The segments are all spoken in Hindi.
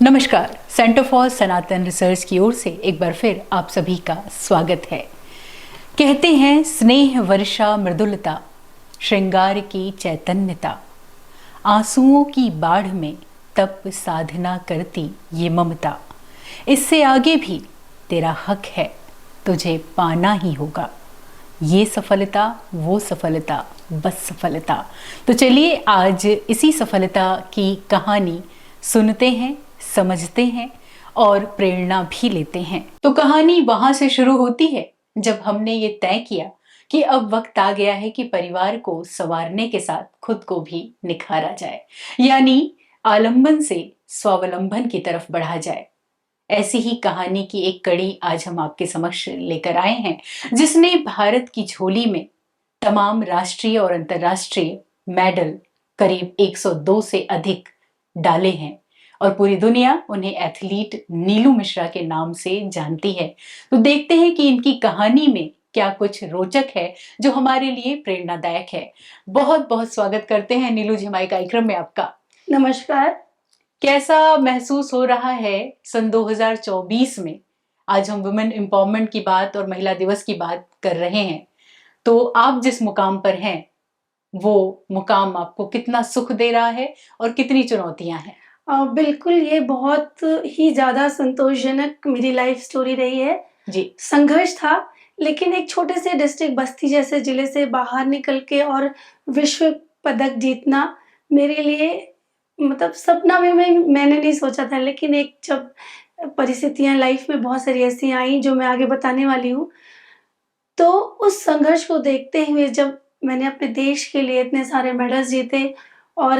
नमस्कार। सेंटर फॉर सनातन रिसर्च की ओर से एक बार फिर आप सभी का स्वागत है। कहते हैं स्नेह वर्षा मृदुलता, श्रृंगार की चैतन्यता, आंसुओं की बाढ़ में तप साधना करती ये ममता, इससे आगे भी तेरा हक है, तुझे पाना ही होगा। ये सफलता वो सफलता बस सफलता। तो चलिए आज इसी सफलता की कहानी सुनते हैं, समझते हैं और प्रेरणा भी लेते हैं। तो कहानी वहां से शुरू होती है जब हमने ये तय किया कि अब वक्त आ गया है कि परिवार को संवारने के साथ खुद को भी निखारा जाए, यानी आलंबन से स्वावलंबन की तरफ बढ़ा जाए। ऐसी ही कहानी की एक कड़ी आज हम आपके समक्ष लेकर आए हैं, जिसने भारत की झोली में तमाम राष्ट्रीय और अंतर्राष्ट्रीय मेडल करीब 102 से अधिक डाले हैं और पूरी दुनिया उन्हें एथलीट नीलू मिश्रा के नाम से जानती है। तो देखते हैं कि इनकी कहानी में क्या कुछ रोचक है जो हमारे लिए प्रेरणादायक है। बहुत बहुत स्वागत करते हैं नीलू जी हमारे कार्यक्रम में आपका। नमस्कार। कैसा महसूस हो रहा है सन 2024 में? आज हम वुमेन एम्पावरमेंट की बात और महिला दिवस की बात कर रहे हैं, तो आप जिस मुकाम पर हैं वो मुकाम आपको कितना सुख दे रहा है और कितनी चुनौतियां हैं? बिल्कुल, ये बहुत ही ज़्यादा संतोषजनक मेरी लाइफ स्टोरी रही है। जी। संघर्ष था, लेकिन एक छोटे से डिस्ट्रिक्ट बस्ती जैसे ज़िले से बाहर निकल के और विश्व पदक जीतना मेरे लिए मतलब सपना में मैंने नहीं सोचा था, लेकिन एक जब परिस्थितियाँ लाइफ में बहुत सारी ऐसी आईं जो मैं आगे बताने वाली हूँ, तो उस संघर्ष को देखते हुए जब मैंने अपने देश के लिए इतने सारे मेडल्स जीते और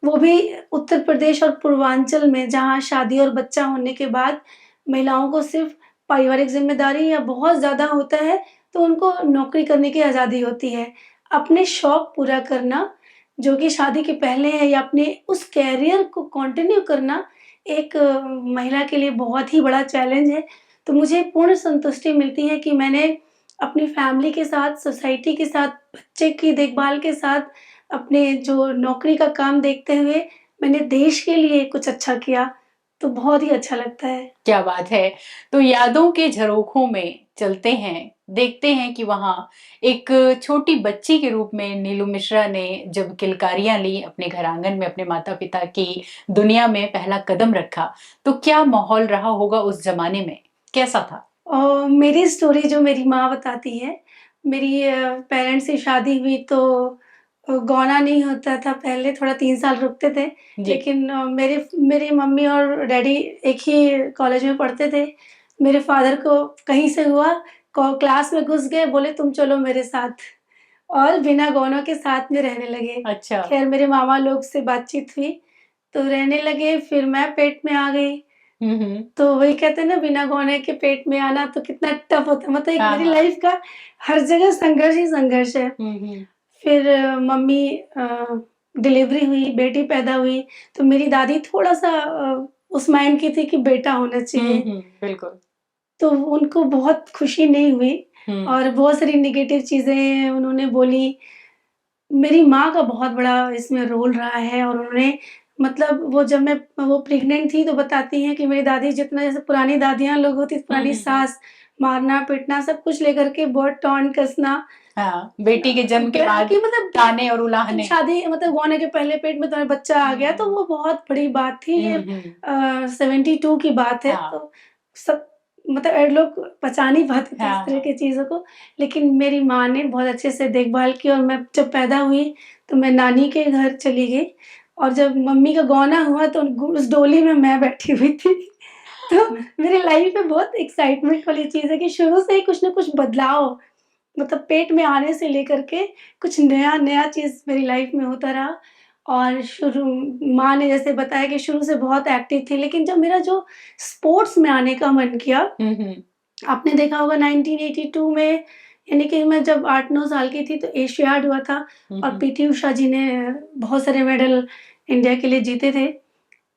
वो भी उत्तर प्रदेश और पूर्वांचल में, जहाँ शादी और बच्चा होने के बाद महिलाओं को सिर्फ पारिवारिक ज़िम्मेदारी या बहुत ज़्यादा होता है, तो उनको नौकरी करने की आज़ादी होती है। अपने शौक पूरा करना, जो कि शादी के पहले है, या अपने उस करियर को कंटिन्यू करना एक महिला के लिए बहुत ही बड़ा चैलेंज है। तो मुझे पूर्ण संतुष्टि मिलती है कि मैंने अपनी फैमिली के साथ, सोसाइटी के साथ, बच्चे की देखभाल के साथ, अपने जो नौकरी का काम देखते हुए मैंने देश के लिए कुछ अच्छा किया, तो बहुत ही अच्छा लगता है। क्या बात है। तो यादों के झरोखों में चलते हैं, देखते हैं कि वहाँ एक छोटी बच्ची के रूप में नीलू मिश्रा ने जब किलकारियां ली अपने घर आंगन में, अपने माता पिता की दुनिया में पहला कदम रखा, तो क्या माहौल रहा होगा उस जमाने में, कैसा था? और मेरी स्टोरी जो मेरी माँ बताती है, मेरी पेरेंट्स की शादी हुई तो गौना नहीं होता था, पहले थोड़ा 3 साल रुकते थे। जी। लेकिन मेरी मम्मी और डैडी एक ही कॉलेज में पढ़ते थे। मेरे फादर को कहीं से हुआ, क्लास में घुस गए, बोले तुम चलो मेरे साथ, और बिना गौनों के साथ में रहने लगे। अच्छा। खैर मेरे मामा लोग से बातचीत हुई, तो रहने लगे, फिर मैं पेट में आ गई। हम्म। तो वही कहते हैं ना, बिना गौने के पेट में आना तो कितना टफ होता है, मतलब एक हाँ मेरी हाँ। लाइफ का हर जगह संघर्ष ही संघर्ष है। हम्म। फिर मम्मी डिलीवरी हुई, बेटी पैदा हुई, तो मेरी दादी थोड़ा-सा उस माइंड की थी कि बेटा होना चाहिए, बिल्कुल। तो उनको बहुत खुशी नहीं हुई हम्म। और बहुत सारी नेगेटिव चीज़ें उन्होंने बोली। मेरी माँ का बहुत बड़ा इसमें रोल रहा है, और उन्होंने मतलब वो प्रेग्नेंट थी तो बताती हैं कि मेरी दादी जितना, जैसे पुरानी दादियाँ लोग होती थी, पुरानी सास, मारना-पीटना सब कुछ लेकर के बहुत टॉन्ट कसना। हाँ, बेटी के जन्म के बाद कि मतलब ताने और तुम उलाहने। शादी मतलब होने के पहले पेट में तुम्हारा बच्चा आ गया, तो वो बहुत बड़ी बात थी। ये हम्म। 72 की बात है, हाँ तो सब मतलब लोग पचा नहीं पाते थे इस हाँ तरह हाँ। की चीज़ों को। लेकिन मेरी माँ ने बहुत अच्छे से देखभाल की, और मैं जब पैदा हुई तो मैं नानी के घर चली गई, और जब मम्मी का गौना हुआ तो उस डोली में मैं बैठी हुई थी। तो मेरी लाइफ में बहुत एक्साइटमेंट वाली चीज़ है कि शुरू से ही कुछ ना कुछ बदलाव, मतलब पेट में आने से लेकर के कुछ नया-नया चीज़ मेरी लाइफ में होता रहा। और शुरू माँ ने जैसे बताया कि शुरू से बहुत एक्टिव थी, लेकिन जब मेरा जो स्पोर्ट्स में आने का मन किया, हम्म। आपने देखा होगा 1982 में, यानी कि मैं जब 8-9 साल की थी तो एशियाड हुआ था, और पीटी उषा जी ने बहुत सारे मेडल इंडिया के लिए जीते थे।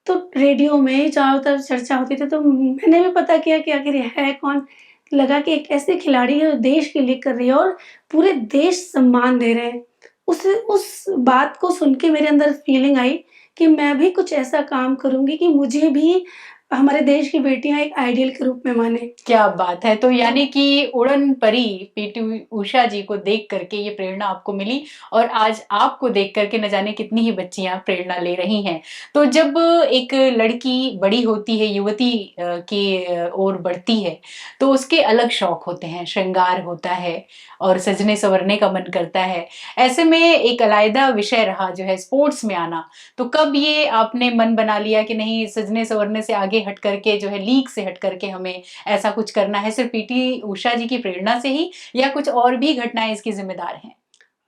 तो रेडियो में चारों तरफ चर्चा होती थी, तो मैंने भी पता किया कि आखिर ये है कौन? लगा कि एक ऐसी खिलाड़ी है जो देश के लिए कर रही है और पूरे देश सम्मान दे रहे हैं। उस बात को सुन के मेरे अंदर फीलिंग आई कि मैं भी कुछ ऐसा काम करूँगी कि मुझे भी हमारे देश की बेटियाँ एक आइडियल के रूप में माने। क्या बात है! तो यानी कि उड़न परी पीटी उषा जी को देख करके ये प्रेरणा आपको मिली और आज आपको देख करके न जाने कितनी ही बच्चियाँ प्रेरणा ले रही हैं। तो जब एक लड़की बड़ी होती है, युवती की ओर बढ़ती है, तो उसके अलग शौक होते हैं, श्रृंगार होता है और सजने-संवरने का मन करता है। ऐसे में एक अलग विषय रहा जो है स्पोर्ट्स में आना, तो कब ये आपने मन बना लिया कि नहीं सजने-संवरने से आगे हट करके जो है लीक से हट करके हमें ऐसा कुछ करना है, सिर्फ पीटी उषा जी की प्रेरणा से ही या कुछ और भी घटनाएँ इसकी ज़िम्मेदार हैं?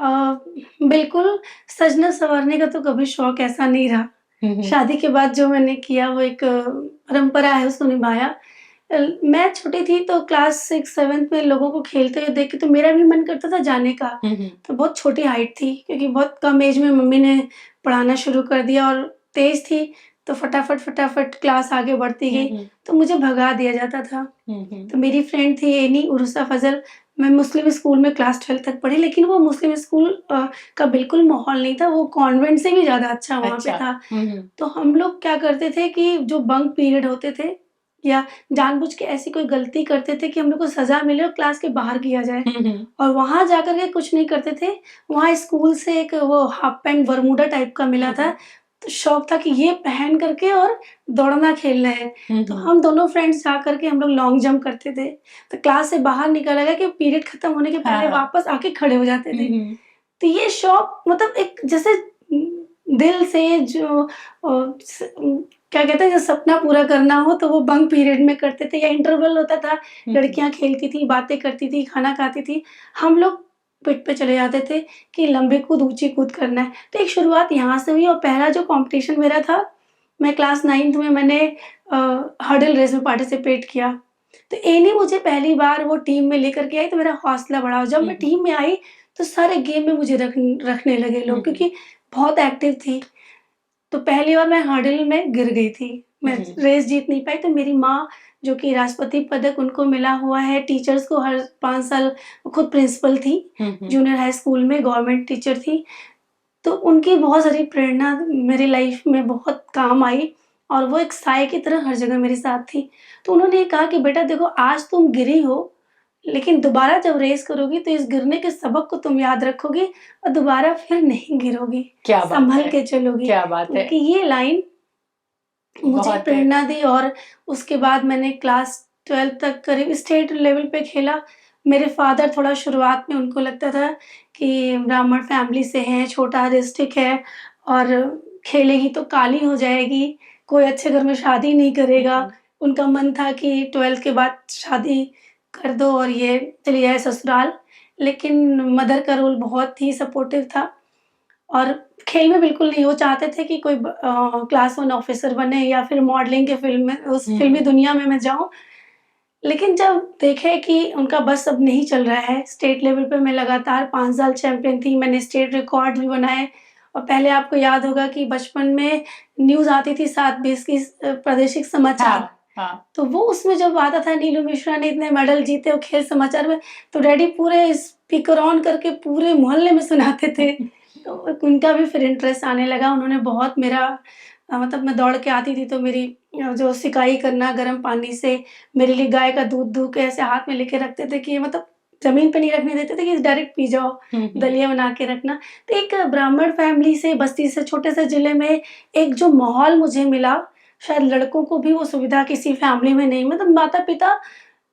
अ, बिल्कुल, सजना-संवरने का तो कभी शौक ऐसा नहीं रहा। हुँ, हुँ। शादी के बाद जो मैंने किया वो एक परंपरा है उसको निभाया। मैं छोटी थी तो क्लास 6-7 में लोगों को खेलते हुए देख के तो मेरा भी मन करता था जाने का। हुँ, हुँ। तो बहुत छोटी हाइट थी क्योंकि बहुत कम एज में मम्मी ने पढ़ाना शुरू कर दिया और तेज़ थी तो फटाफट क्लास आगे बढ़ती हुँ, गई, हुँ। तो मुझे भगा दिया जाता था। हुँ, हुँ। तो मेरी फ्रेंड थी एनी उरुसा फ़ज़ल, मैं मुस्लिम स्कूल में क्लास 12 तक पढ़ी लेकिन वो मुस्लिम स्कूल का बिल्कुल माहौल नहीं था, वो कॉन्वेंट से भी ज़्यादा अच्छा वहाँ पे अच्छा। था। हुँ, हुँ। तो हम लोग क्या करते थे कि जो बंक पीरियड होते थे या जानबूझ के ऐसी कोई गलती करते थे कि हम लोग को सज़ा मिले और क्लास के बाहर किया जाए हुँ, हुँ। और वहाँ जाकर के कुछ नहीं करते थे। वहाँ स्कूल से एक वो हाफ पैंट बरमूडा टाइप का मिला हुँ, था, हुँ। तो शौक था कि ये पहन कर के और दौड़ना खेलना है। हुँ, तो हुँ। हम दोनों फ्रेंड्स जा कर के हम लोग लॉन्ग जंप करते थे। तो क्लास से बाहर निकला गया कि पीरियड खत्म होने के हाँ, पहले हाँ। वापस आके खड़े हो जाते हुँ, थे। हुँ। तो ये शौक मतलब एक जैसे दिल से जो क्या कहते हैं जो सपना पूरा करना हो तो वो बंक पीरियड में करते थे या इंटरवल होता था, हुँ, हुँ। लड़कियाँ खेलती थी, बातें करती थी, खाना खाती थी। हम लोग पिट पे चले जाते थे कि लंबी कूद, ऊँची कूद करना है। तो एक शुरुआत यहाँ से हुई और पहला जो कॉम्पिटिशन मेरा था, मैं क्लास 9th में मैंने अ, हर्डल रेस में पार्टिसिपेट किया। तो एनी मुझे पहली बार वो टीम में लेकर के आई तो मेरा हौसला बढ़ा और जब हुँ, मैं हुँ। टीम में आई तो सारे गेम में मुझे रखने लगे हुँ, लोग हुँ। क्योंकि बहुत एक्टिव थी। तो पहली बार मैं हर्डल में गिर गई थी। हुँ, मैं हुँ। रेस जीत नहीं पाई तो मेरी माँ जो कि राष्ट्रपति पदक उनको मिला हुआ है, टीचर्स को हर 5 साल वो खुद प्रिंसिपल थी, हुँ, हुँ। जूनियर हाई स्कूल में गवर्नमेंट टीचर थी। तो उनकी बहुत सारी प्रेरणा मेरी लाइफ में बहुत काम आई और वो एक साए की तरह हर जगह मेरे साथ थी। तो उन्होंने ये कहा कि बेटा देखो आज तुम गिरी हो, लेकिन दोबारा जब रेस करोगी तो इस गिरने के सबक को तुम याद रखोगी और दोबारा फिर नहीं गिरोगी, क्या बात सँभल है! के चलोगी। क्या तो बात है! उनकी ये लाइन मुझे बहुत प्रेरणा दी और उसके बाद मैंने क्लास 12 तक करीब स्टेट लेवल पे खेला। मेरे फ़ादर थोड़ा शुरुआत में उनको लगता था कि ब्राह्मण फैमिली से हैं, छोटा डिस्ट्रिक्ट है और खेलेगी तो काली हो जाएगी, कोई अच्छे घर में शादी नहीं हुँ, करेगा। हुँ। उनका मन था कि 12 के बाद शादी कर दो और ये चली जाए ससुराल। लेकिन मदर का रोल बहुत ही सपोर्टिव था। और खेल में बिल्कुल नहीं, वो चाहते थे कि कोई क्लास 1 ऑफ़िसर बने या फिर मॉडलिंग के फ़ील्ड में उस हुँ, फ़िल्मी हुँ। दुनिया में मैं जाऊँ। लेकिन जब देखे कि उनका बस अब नहीं चल रहा है, स्टेट लेवल पे मैं लगातार 5 साल चैंपियन थी, मैंने स्टेट रिकॉर्ड भी बनाए और पहले आपको याद होगा कि बचपन में न्यूज़ आती थी 7:20 की प्रादेशिक समाचार। हाँ, हाँ। तो वो उसमें जब आता था नीलू मिश्रा ने इतने मेडल जीते और खेल समाचार में, तो डैडी पूरे स्पीकर ऑन करके पूरे मोहल्ले में सुनाते थे। तो उनका भी फिर इंटरेस्ट आने लगा, उन्होंने बहुत मेरा मतलब मैं दौड़ के आती थी तो मेरी जो सिकाई करना गर्म पानी से, मेरे लिए गाय का दूध दूह के ऐसे हाथ में लेके रखते थे कि मतलब ज़मीन पे नहीं रखने देते थे कि डायरेक्ट पी जाओ, हुँ, हुँ। दलिया बना के रखना। तो एक ब्राह्मण फैमिली से, बस्ती से, छोटे से ज़िले में एक जो माहौल मुझे मिला, शायद लड़कों को भी वो सुविधा किसी फैमिली में नहीं मतलब माता-पिता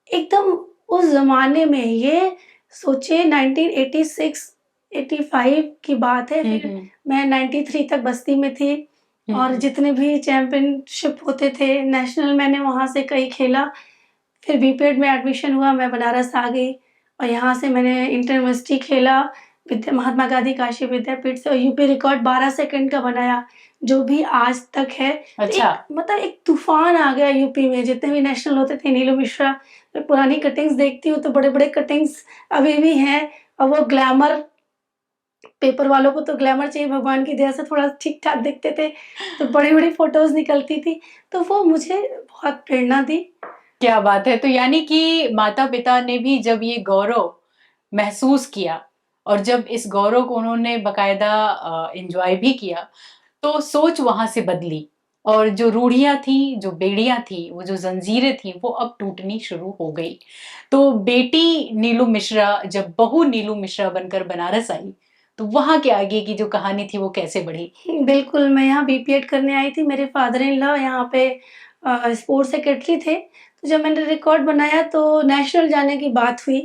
एकदम उस ज़माने में ये सोचिए 1986-85 की बात है, हुँ, फिर हुँ। मैं 93 तक बस्ती में थी हुँ, और हुँ। जितने भी चैंपियनशिप होते थे, नेशनल मैंने वहाँ से कई खेला। फिर बीपीएड में एडमिशन हुआ, मैं बनारस आ गई और यहाँ से मैंने इंटर यूनिवर्सिटी खेला, महात्मा गांधी काशी विद्यापीठ से और यूपी रिकॉर्ड 12 सेकंड का बनाया, जो भी आज तक है। तो अच्छा। एक मतलब एक तूफ़ान आ गया यूपी में, जितने भी नेशनल होते थे, नीलू मिश्रा, मैं पुरानी कटिंग्स देखती हूँ तो बड़े-बड़े कटिंग्स अभी भी हैं और वो ग्लैमर पेपर वालों को तो ग्लैमर चाहिए, भगवान की दया से थोड़ा ठीक-ठाक दिखते थे, तो बड़ी-बड़ी फ़ोटोज़ निकलती थी, तो वो मुझे बहुत प्रेरणा दी। क्या बात है! तो यानी कि माता-पिता ने भी जब ये गौरव महसूस किया और जब इस गौरव को उन्होंने बाकायदा एन्जॉय भी किया, तो सोच वहां से बदली और जो रूढ़ियां थी, जो बेड़ियां थी, वो जो जंजीरें थी, वो अब टूटनी शुरू हो गई। तो बेटी नीलू मिश्रा जब बहू नीलू मिश्रा बनकर बनारस आई, तो वहां के आगे की जो कहानी थी वो कैसे बढ़ी? बिल्कुल, मैं यहाँ बीपीएड करने आई थी, मेरे फादर इन लॉ यहाँ पे स्पोर्ट्स सेक्रेटरी थे। तो जब मैंने रिकॉर्ड बनाया तो नेशनल जाने की बात हुई,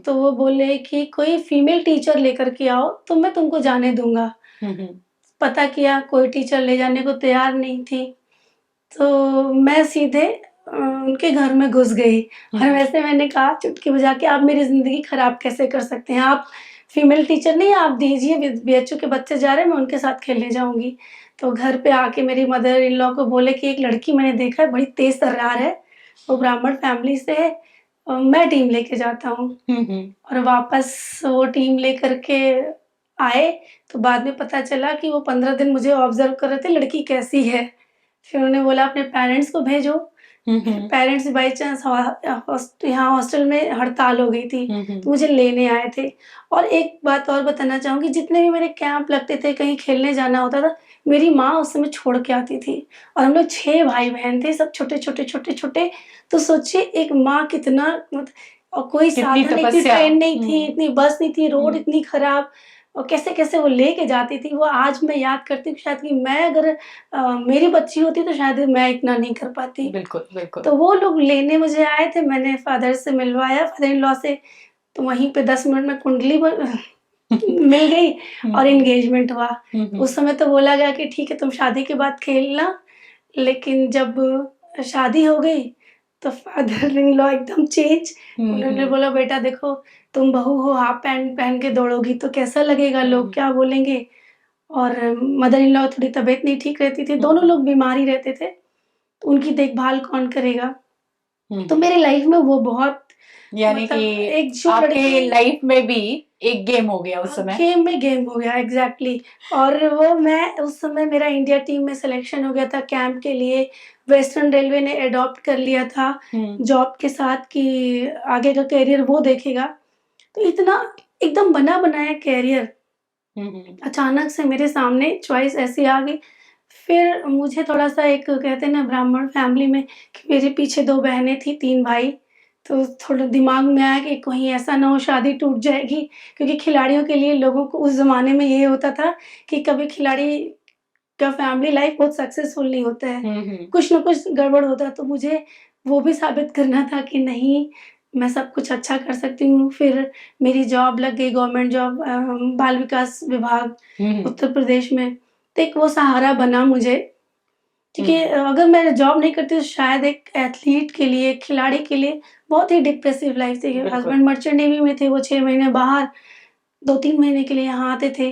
तो वो बोले कि कोई फीमेल टीचर लेकर के आओ तो मैं तुमको जाने दूँगा। पता किया कोई टीचर ले जाने को तैयार नहीं थी, तो मैं सीधे उनके घर में घुस गई और वैसे मैंने कहा चुटकी बजा के आप मेरी ज़िंदगी खराब कैसे कर सकते हैं? आप फीमेल टीचर नहीं आप दीजिए, बीएचयू के बच्चे जा रहे हैं मैं उनके साथ खेलने जाऊँगी। तो घर पे आके मेरी मदर इन लॉ को बोले कि एक लड़की मैंने देखा है बड़ी तेज़ तर्रार है, वो ब्राह्मण फैमिली से है, मैं टीम लेके जाता हूँ। और वापस वो टीम लेकर के आए, तो बाद में पता चला कि वो 15 दिन मुझे ऑब्ज़र्व कर रहे थे लड़की कैसी है। फिर उन्होंने बोला अपने पेरेंट्स को भेजो। पेरेंट्स बाई चांस यहाँ हॉस्टल में हड़ताल हो गई थी, तो मुझे लेने आए थे। और एक बात और बताना चाहूँगी, जितने भी मेरे कैंप लगते थे, कहीं खेलने जाना होता था, मेरी माँ उस समय छोड़ के आती थी और हम लोग 6 भाई-बहन थे, सब छोटे-छोटे, छोटे-छोटे। तो सोचिए एक माँ कितना और कोई कितनी साधन नहीं थी, तपस्या। ट्रेन नहीं थी, इतनी बस नहीं थी, रोड इतनी खराब और कैसे-कैसे वो लेके जाती थी, वो आज मैं याद करती हूँ शायद कि मैं अगर मेरी बच्ची होती तो शायद मैं इतना नहीं कर पाती। बिल्कुल, बिल्कुल। तो वो लोग लेने मुझे आए थे, मैंने फादर से मिलवाया, फादर इन लॉ से, तो वहीं पे 10 मिनट में कुंडली मिल गई और एंगेजमेंट हुआ। उस समय तो बोला गया कि ठीक है तुम शादी के बाद खेलना, लेकिन जब शादी हो गई तो फादर इन लॉ एकदम चेंज। उन्होंने बोला बेटा देखो तुम बहू हो, हाफ पैंट पहन के दौड़ोगी तो कैसा लगेगा, लोग क्या बोलेंगे। और मदर इन लॉ थोड़ी तबीयत नहीं ठीक रहती थी, दोनों लोग बीमार ही रहते थे, तो उनकी देखभाल कौन करेगा। तो मेरी लाइफ में वो बहुत यानी मतलब कि एक जो आपके लड़की लाइफ में भी एक गेम हो गया उस समय। गेम में गेम हो गया एग्जैक्टली। और वो मैं उस समय मेरा इंडिया टीम में सिलेक्शन हो गया था कैंप के लिए, वेस्टर्न रेलवे ने अडॉप्ट कर लिया था जॉब के साथ कि आगे का करियर वो देखेगा। तो इतना एकदम बना बनाया करियर अचानक से मेरे सामने चॉइस ऐसी आ गई। फिर मुझे थोड़ा-सा एक कहते हैं ना ब्राह्मण फैमिली में कि मेरे पीछे 2 बहनें थी, 3 भाई, तो थोड़ा दिमाग में आया कि कहीं ऐसा ना हो शादी टूट जाएगी, क्योंकि खिलाड़ियों के लिए लोगों को उस ज़माने में ये होता था कि कभी खिलाड़ी का फैमिली लाइफ बहुत सक्सेसफुल नहीं होता है। कुछ ना कुछ गड़बड़ होता है, तो मुझे वो भी साबित करना था कि नहीं, मैं सब कुछ अच्छा कर सकती हूँ। फिर मेरी जॉब लग गई गवर्नमेंट जॉब बाल विकास विभाग उत्तर प्रदेश में। तो एक वो सहारा बना मुझे, क्योंकि अगर मैं जॉब नहीं करती तो शायद एक एथलीट के लिए, एक खिलाड़ी के लिए बहुत ही डिप्रेसिव लाइफ थी। हस्बैंड मर्चेंट नेवी में थे, वो 6 महीने बाहर, 2-3 महीने के लिए यहाँ आते थे।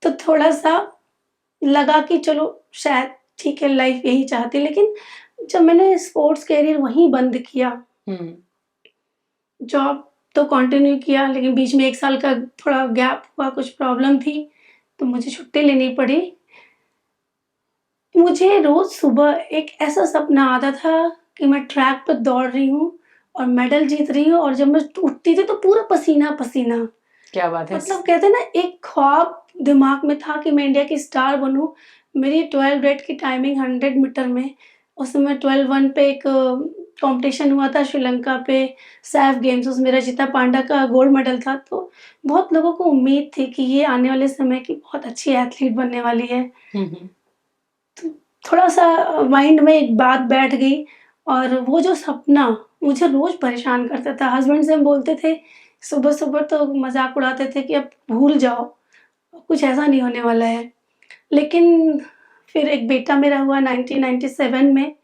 तो थोड़ा-सा लगा कि चलो शायद ठीक है लाइफ यही चाहती, लेकिन जब मैंने स्पोर्ट्स करियर वहीं बंद किया, जॉब तो कंटिन्यू किया लेकिन बीच में 1 साल का थोड़ा गैप हुआ, कुछ प्रॉब्लम थी, तो मुझे छुट्टी लेनी पड़ी। मुझे रोज़ सुबह एक ऐसा सपना आता था कि मैं ट्रैक पे दौड़ रही हूँ और मेडल जीत रही हूँ और जब मैं उठती थी तो पूरा पसीना-पसीना। क्या बात है! मतलब कहते हैं ना एक ख्वाब दिमाग में था कि मैं इंडिया की स्टार बनूँ। मेरी 12 रेड की टाइमिंग 100 मीटर में, उस समय 12-1 पे एक कॉम्पिटिशन हुआ था श्रीलंका पे, सैफ गेम्स, उसमें रचिता पांडा का गोल्ड मेडल था। तो बहुत लोगों को उम्मीद थी कि ये आने वाले समय की बहुत अच्छी एथलीट बनने वाली है। तो थोड़ा-सा माइंड में एक बात बैठ गई और वो जो सपना मुझे रोज़ परेशान करता था। हस्बैंड से हम बोलते थे, सुबह-सुबह तो मज़ाक उड़ाते थे कि अब भूल जाओ, कुछ ऐसा नहीं होने वाला है। लेकिन फिर एक बेटा मेरा हुआ 1997 में,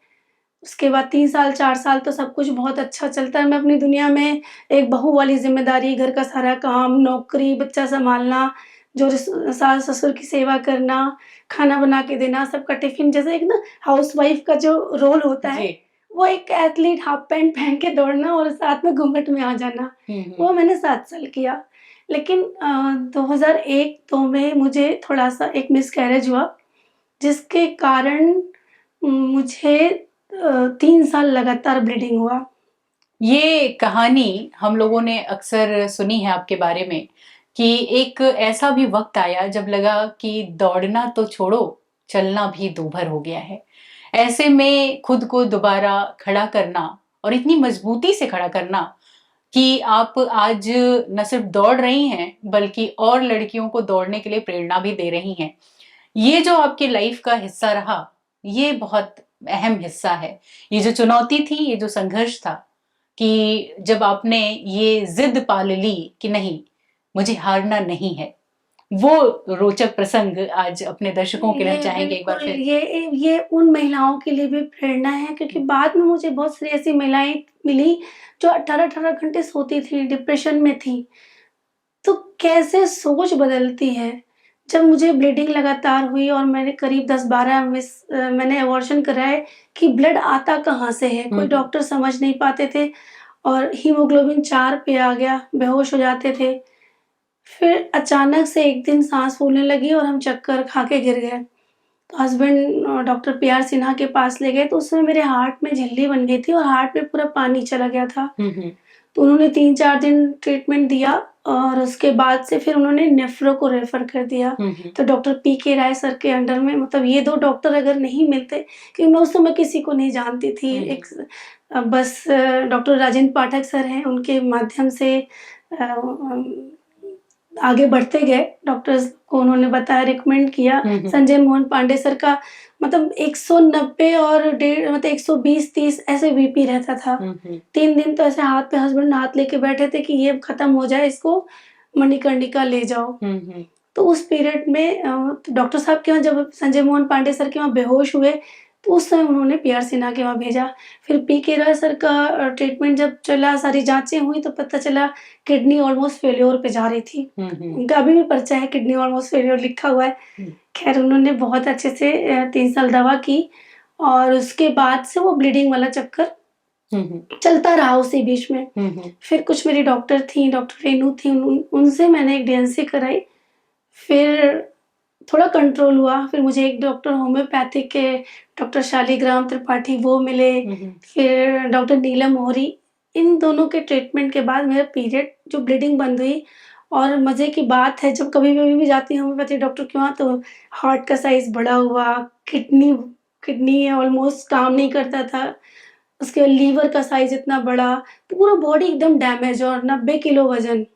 उसके बाद 3 साल 4 साल तो सब कुछ बहुत अच्छा चलता है। मैं अपनी दुनिया में एक बहू वाली ज़िम्मेदारी, घर का सारा काम, नौकरी, बच्चा सँभालना, जो सास-ससुर की सेवा करना, खाना बना के देना, सबका टिफ़िन, जैसे एक ना हाउसवाइफ़ का जो रोल होता है, वो एक एथलीट हाफ पैंट पहन के दौड़ना और साथ में घूँघट में आ जाना, वो मैंने 7 साल किया। लेकिन 2001-2 में मुझे थोड़ा-सा एक मिसकैरेज हुआ, जिसके कारण मुझे 3 साल लगातार ब्लीडिंग हुआ। ये कहानी हम लोगों ने अक्सर सुनी है आपके बारे में कि एक ऐसा भी वक्त आया जब लगा कि दौड़ना तो छोड़ो, चलना भी दूभर हो गया है। ऐसे में खुद को दोबारा खड़ा करना और इतनी मजबूती से खड़ा करना कि आप आज न सिर्फ दौड़ रही हैं बल्कि और लड़कियों को दौड़ने के लिए प्रेरणा भी दे रही हैं। ये जो आपकी लाइफ का हिस्सा रहा, ये बहुत अहम हिस्सा है। ये जो चुनौती थी, ये जो संघर्ष था कि जब आपने ये जिद पाल ली कि नहीं, मुझे हारना नहीं है, वो रोचक प्रसंग आज अपने दर्शकों के लिए हम ये चाहेंगे एक बार बिल्कुल, फिर। ये उन महिलाओं के लिए भी प्रेरणा है, क्योंकि बाद में मुझे बहुत सारी ऐसी महिलाएं मिली जो 18-18 घंटे सोती थी, डिप्रेशन में थी। तो कैसे सोच बदलती है। जब मुझे ब्लीडिंग लगातार हुई और मैंने करीब 10-12 मैंने अबॉर्शन कराए कि ब्लड आता कहाँ से है, कोई डॉक्टर समझ नहीं पाते थे और हीमोग्लोबिन 4 पे आ गया, बेहोश हो जाते थे। फिर अचानक से एक दिन साँस फूलने लगी और हम चक्कर खा के गिर गए। तो हस्बैंड डॉक्टर पीआर सिन्हा के पास ले गए, तो उसमें मेरे हार्ट में झिल्ली बन गई थी और हार्ट में पूरा पानी चला गया था। तो उन्होंने 3-4 दिन ट्रीटमेंट दिया और उसके बाद से फिर उन्होंने नेफ्रो को रेफर कर दिया। तो डॉक्टर पीके राय सर के अंडर में, मतलब ये 2 डॉक्टर अगर नहीं मिलते, क्योंकि मैं उस समय किसी को नहीं जानती थी। बस डॉक्टर राजेंद्र पाठक सर हैं, उनके माध्यम से आगे बढ़ते गए। डॉक्टर्स को उन्होंने बताया, रिकमेंड किया। संजय मोहन पांडे सर का मतलब 190 और डेढ़ मतलब 120-30 ऐसे बीपी रहता था। 3 दिन तो ऐसे हाथ पे हस्बैंड हाथ लेके बैठे थे कि ये खत्म हो जाए, इसको मणिकर्णिका ले जाओ। तो उस पीरियड में डॉक्टर साहब के वहाँ जब संजय मोहन पांडे सर के वहाँ बेहोश हुए, तो उस समय उन्होंने पीआर सिन्हा के वहाँ भेजा। फिर पीके राय सर का ट्रीटमेंट जब चला, सारी जाँचें हुई, तो पता चला किडनी ऑलमोस्ट फेल्योर पे जा रही थी। उनका अभी भी पर्चा है, किडनी ऑलमोस्ट फेल्योर लिखा हुआ है। खैर उन्होंने बहुत अच्छे से 3 साल दवा की और उसके बाद से वो ब्लीडिंग वाला चक्कर चलता रहा उसी बीच में। फिर कुछ मेरी डॉक्टर थी, डॉक्टर रेनू थी, उनसे मैंने एक डीएनसी कराई। फिर थोड़ा कंट्रोल हुआ। फिर मुझे एक डॉक्टर होम्योपैथिक के डॉक्टर शालिग्राम त्रिपाठी वो मिले। फिर डॉक्टर नीलम मोहरी, इन दोनों के ट्रीटमेंट के बाद मेरा पीरियड जो ब्लीडिंग बंद हुई। और मज़े की बात है, जब कभी भी जाती हूँ होम्योपैथिक डॉक्टर के वहाँ, तो हार्ट का साइज़ बड़ा हुआ, किडनी ऑलमोस्ट काम नहीं करता था, उसके लीवर का साइज़ इतना बड़ा, पूरा बॉडी एकदम डैमेज और 90 किलो वज़न।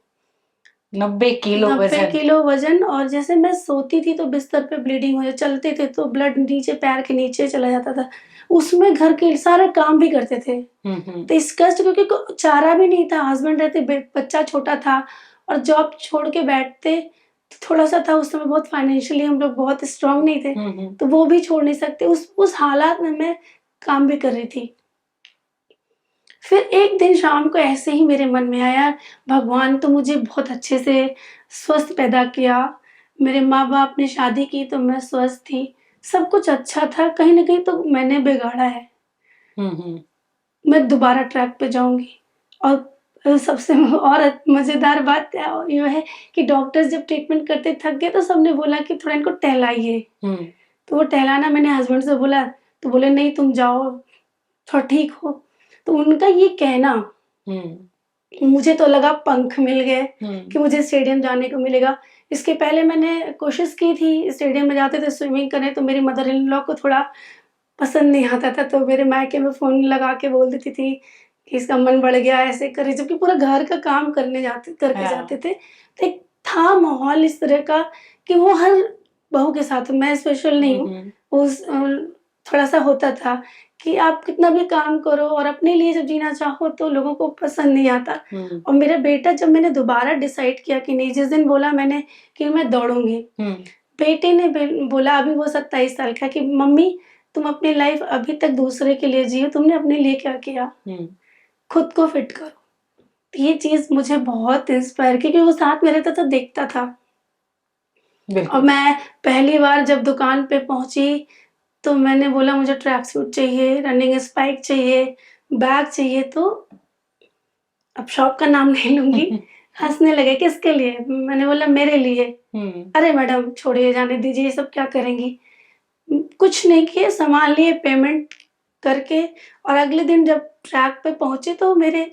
90 किलो 90 वजन। किलो वज़न। और जैसे मैं सोती थी तो बिस्तर पे ब्लीडिंग हो जाए, चलते थे तो ब्लड नीचे पैर के नीचे चला जाता था। उसमें घर के सारे काम भी करते थे। तो इस कष्ट, क्योंकि चारा भी नहीं था, हस्बैंड रहते, बच्चा छोटा था और जॉब छोड़ के बैठते, तो थोड़ा-सा था उस समय, बहुत फाइनेंशियली हम लोग बहुत स्ट्रॉन्ग नहीं थे, तो वो भी छोड़ नहीं सकते। उस हालात में मैं काम भी कर रही थी। फिर एक दिन शाम को ऐसे ही मेरे मन में आया, भगवान तो मुझे बहुत अच्छे से स्वस्थ पैदा किया। मेरे माँ-बाप ने शादी की तो मैं स्वस्थ थी, सब कुछ अच्छा था, कहीं न कहीं तो मैंने बिगाड़ा है। मैं दोबारा ट्रैक पे जाऊँगी। और सबसे और मज़ेदार बात ये है कि डॉक्टर्स जब ट्रीटमेंट करते थक गए, तो सबने बोला कि थोड़ा इनको टहलाइए। तो वो टहलाना मैंने हस्बैंड से बोला, तो बोले नहीं तुम जाओ, थोड़ा ठीक हो। तो उनका ये कहना, मुझे तो लगा पंख मिल गए कि मुझे स्टेडियम जाने को मिलेगा। इसके पहले मैंने कोशिश की थी, स्टेडियम में जाते थे स्विमिंग करने, तो मेरी मदर इन लॉ को थोड़ा पसंद नहीं आता था, तो मेरे मायके में फ़ोन लगा के बोल देती थी कि इसका मन बढ़ गया, ऐसे करे, जबकि पूरा घर का काम करके जाते थे। तो एक था माहौल इस तरह का कि वो हर बहू के साथ, मैं स्पेशल नहीं हूँ, उस थोड़ा-सा होता था कि आप कितना भी काम करो और अपने लिए जब जीना चाहो तो लोगों को पसंद नहीं आता। और मेरा बेटा, जब मैंने दोबारा डिसाइड किया कि नहीं, जिस दिन बोला मैंने कि मैं दौड़ूँगी, बेटे ने बोला, अभी वो 27 साल का, कि मम्मी तुम अपनी लाइफ अभी तक दूसरे के लिए जियो, तुमने अपने लिए क्या किया? खुद को फिट करो। तो ये चीज़ मुझे बहुत इंस्पायर की, क्योंकि वो साथ में रहता था, देखता था। और मैं पहली बार जब दुकान पे पहुँची, तो मैंने बोला मुझे ट्रैक सूट चाहिए, रनिंग स्पाइक चाहिए, बैग चाहिए। तो अब शॉप का नाम नहीं लूँगी, हँसने लगे, किसके लिए? मैंने बोला मेरे लिए। अरे मैडम छोड़िए, जाने दीजिए, ये सब क्या करेंगी? कुछ नहीं किए, सामान लिए, पेमेंट करके, और अगले दिन जब ट्रैक पे पहुँचे, तो मेरे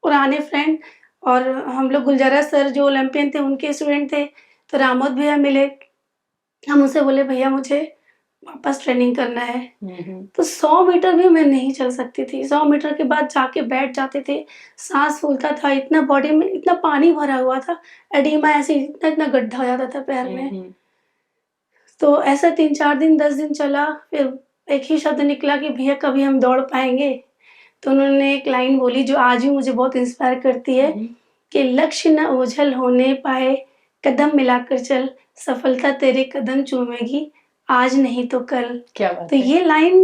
पुराने फ्रेंड और हम लोग गुलजारा सर जो ओलंपियन थे उनके स्टूडेंट थे, तो रामोद भैया मिले। हम उनसे बोले भैया मुझे वापस ट्रेनिंग करना है। तो 100 मीटर भी मैं नहीं चल सकती थी। 100 मीटर के बाद जाके बैठ जाते थे, साँस फूलता था, इतना बॉडी में इतना पानी भरा हुआ था, एडिमा ऐसे इतना-इतना गड्ढा हो जाता था पैर में। तो ऐसा 3-4 दिन 10 दिन चला, फिर एक ही शब्द निकला कि भैया कभी हम दौड़ पाएँगे? तो उन्होंने एक लाइन बोली जो आज भी मुझे बहुत इंस्पायर करती है कि लक्ष्य न ओझल होने पाए, कदम मिलाकर चल, सफलता तेरे कदम चूमेगी, आज नहीं तो कल। क्या बात तो है। ये लाइन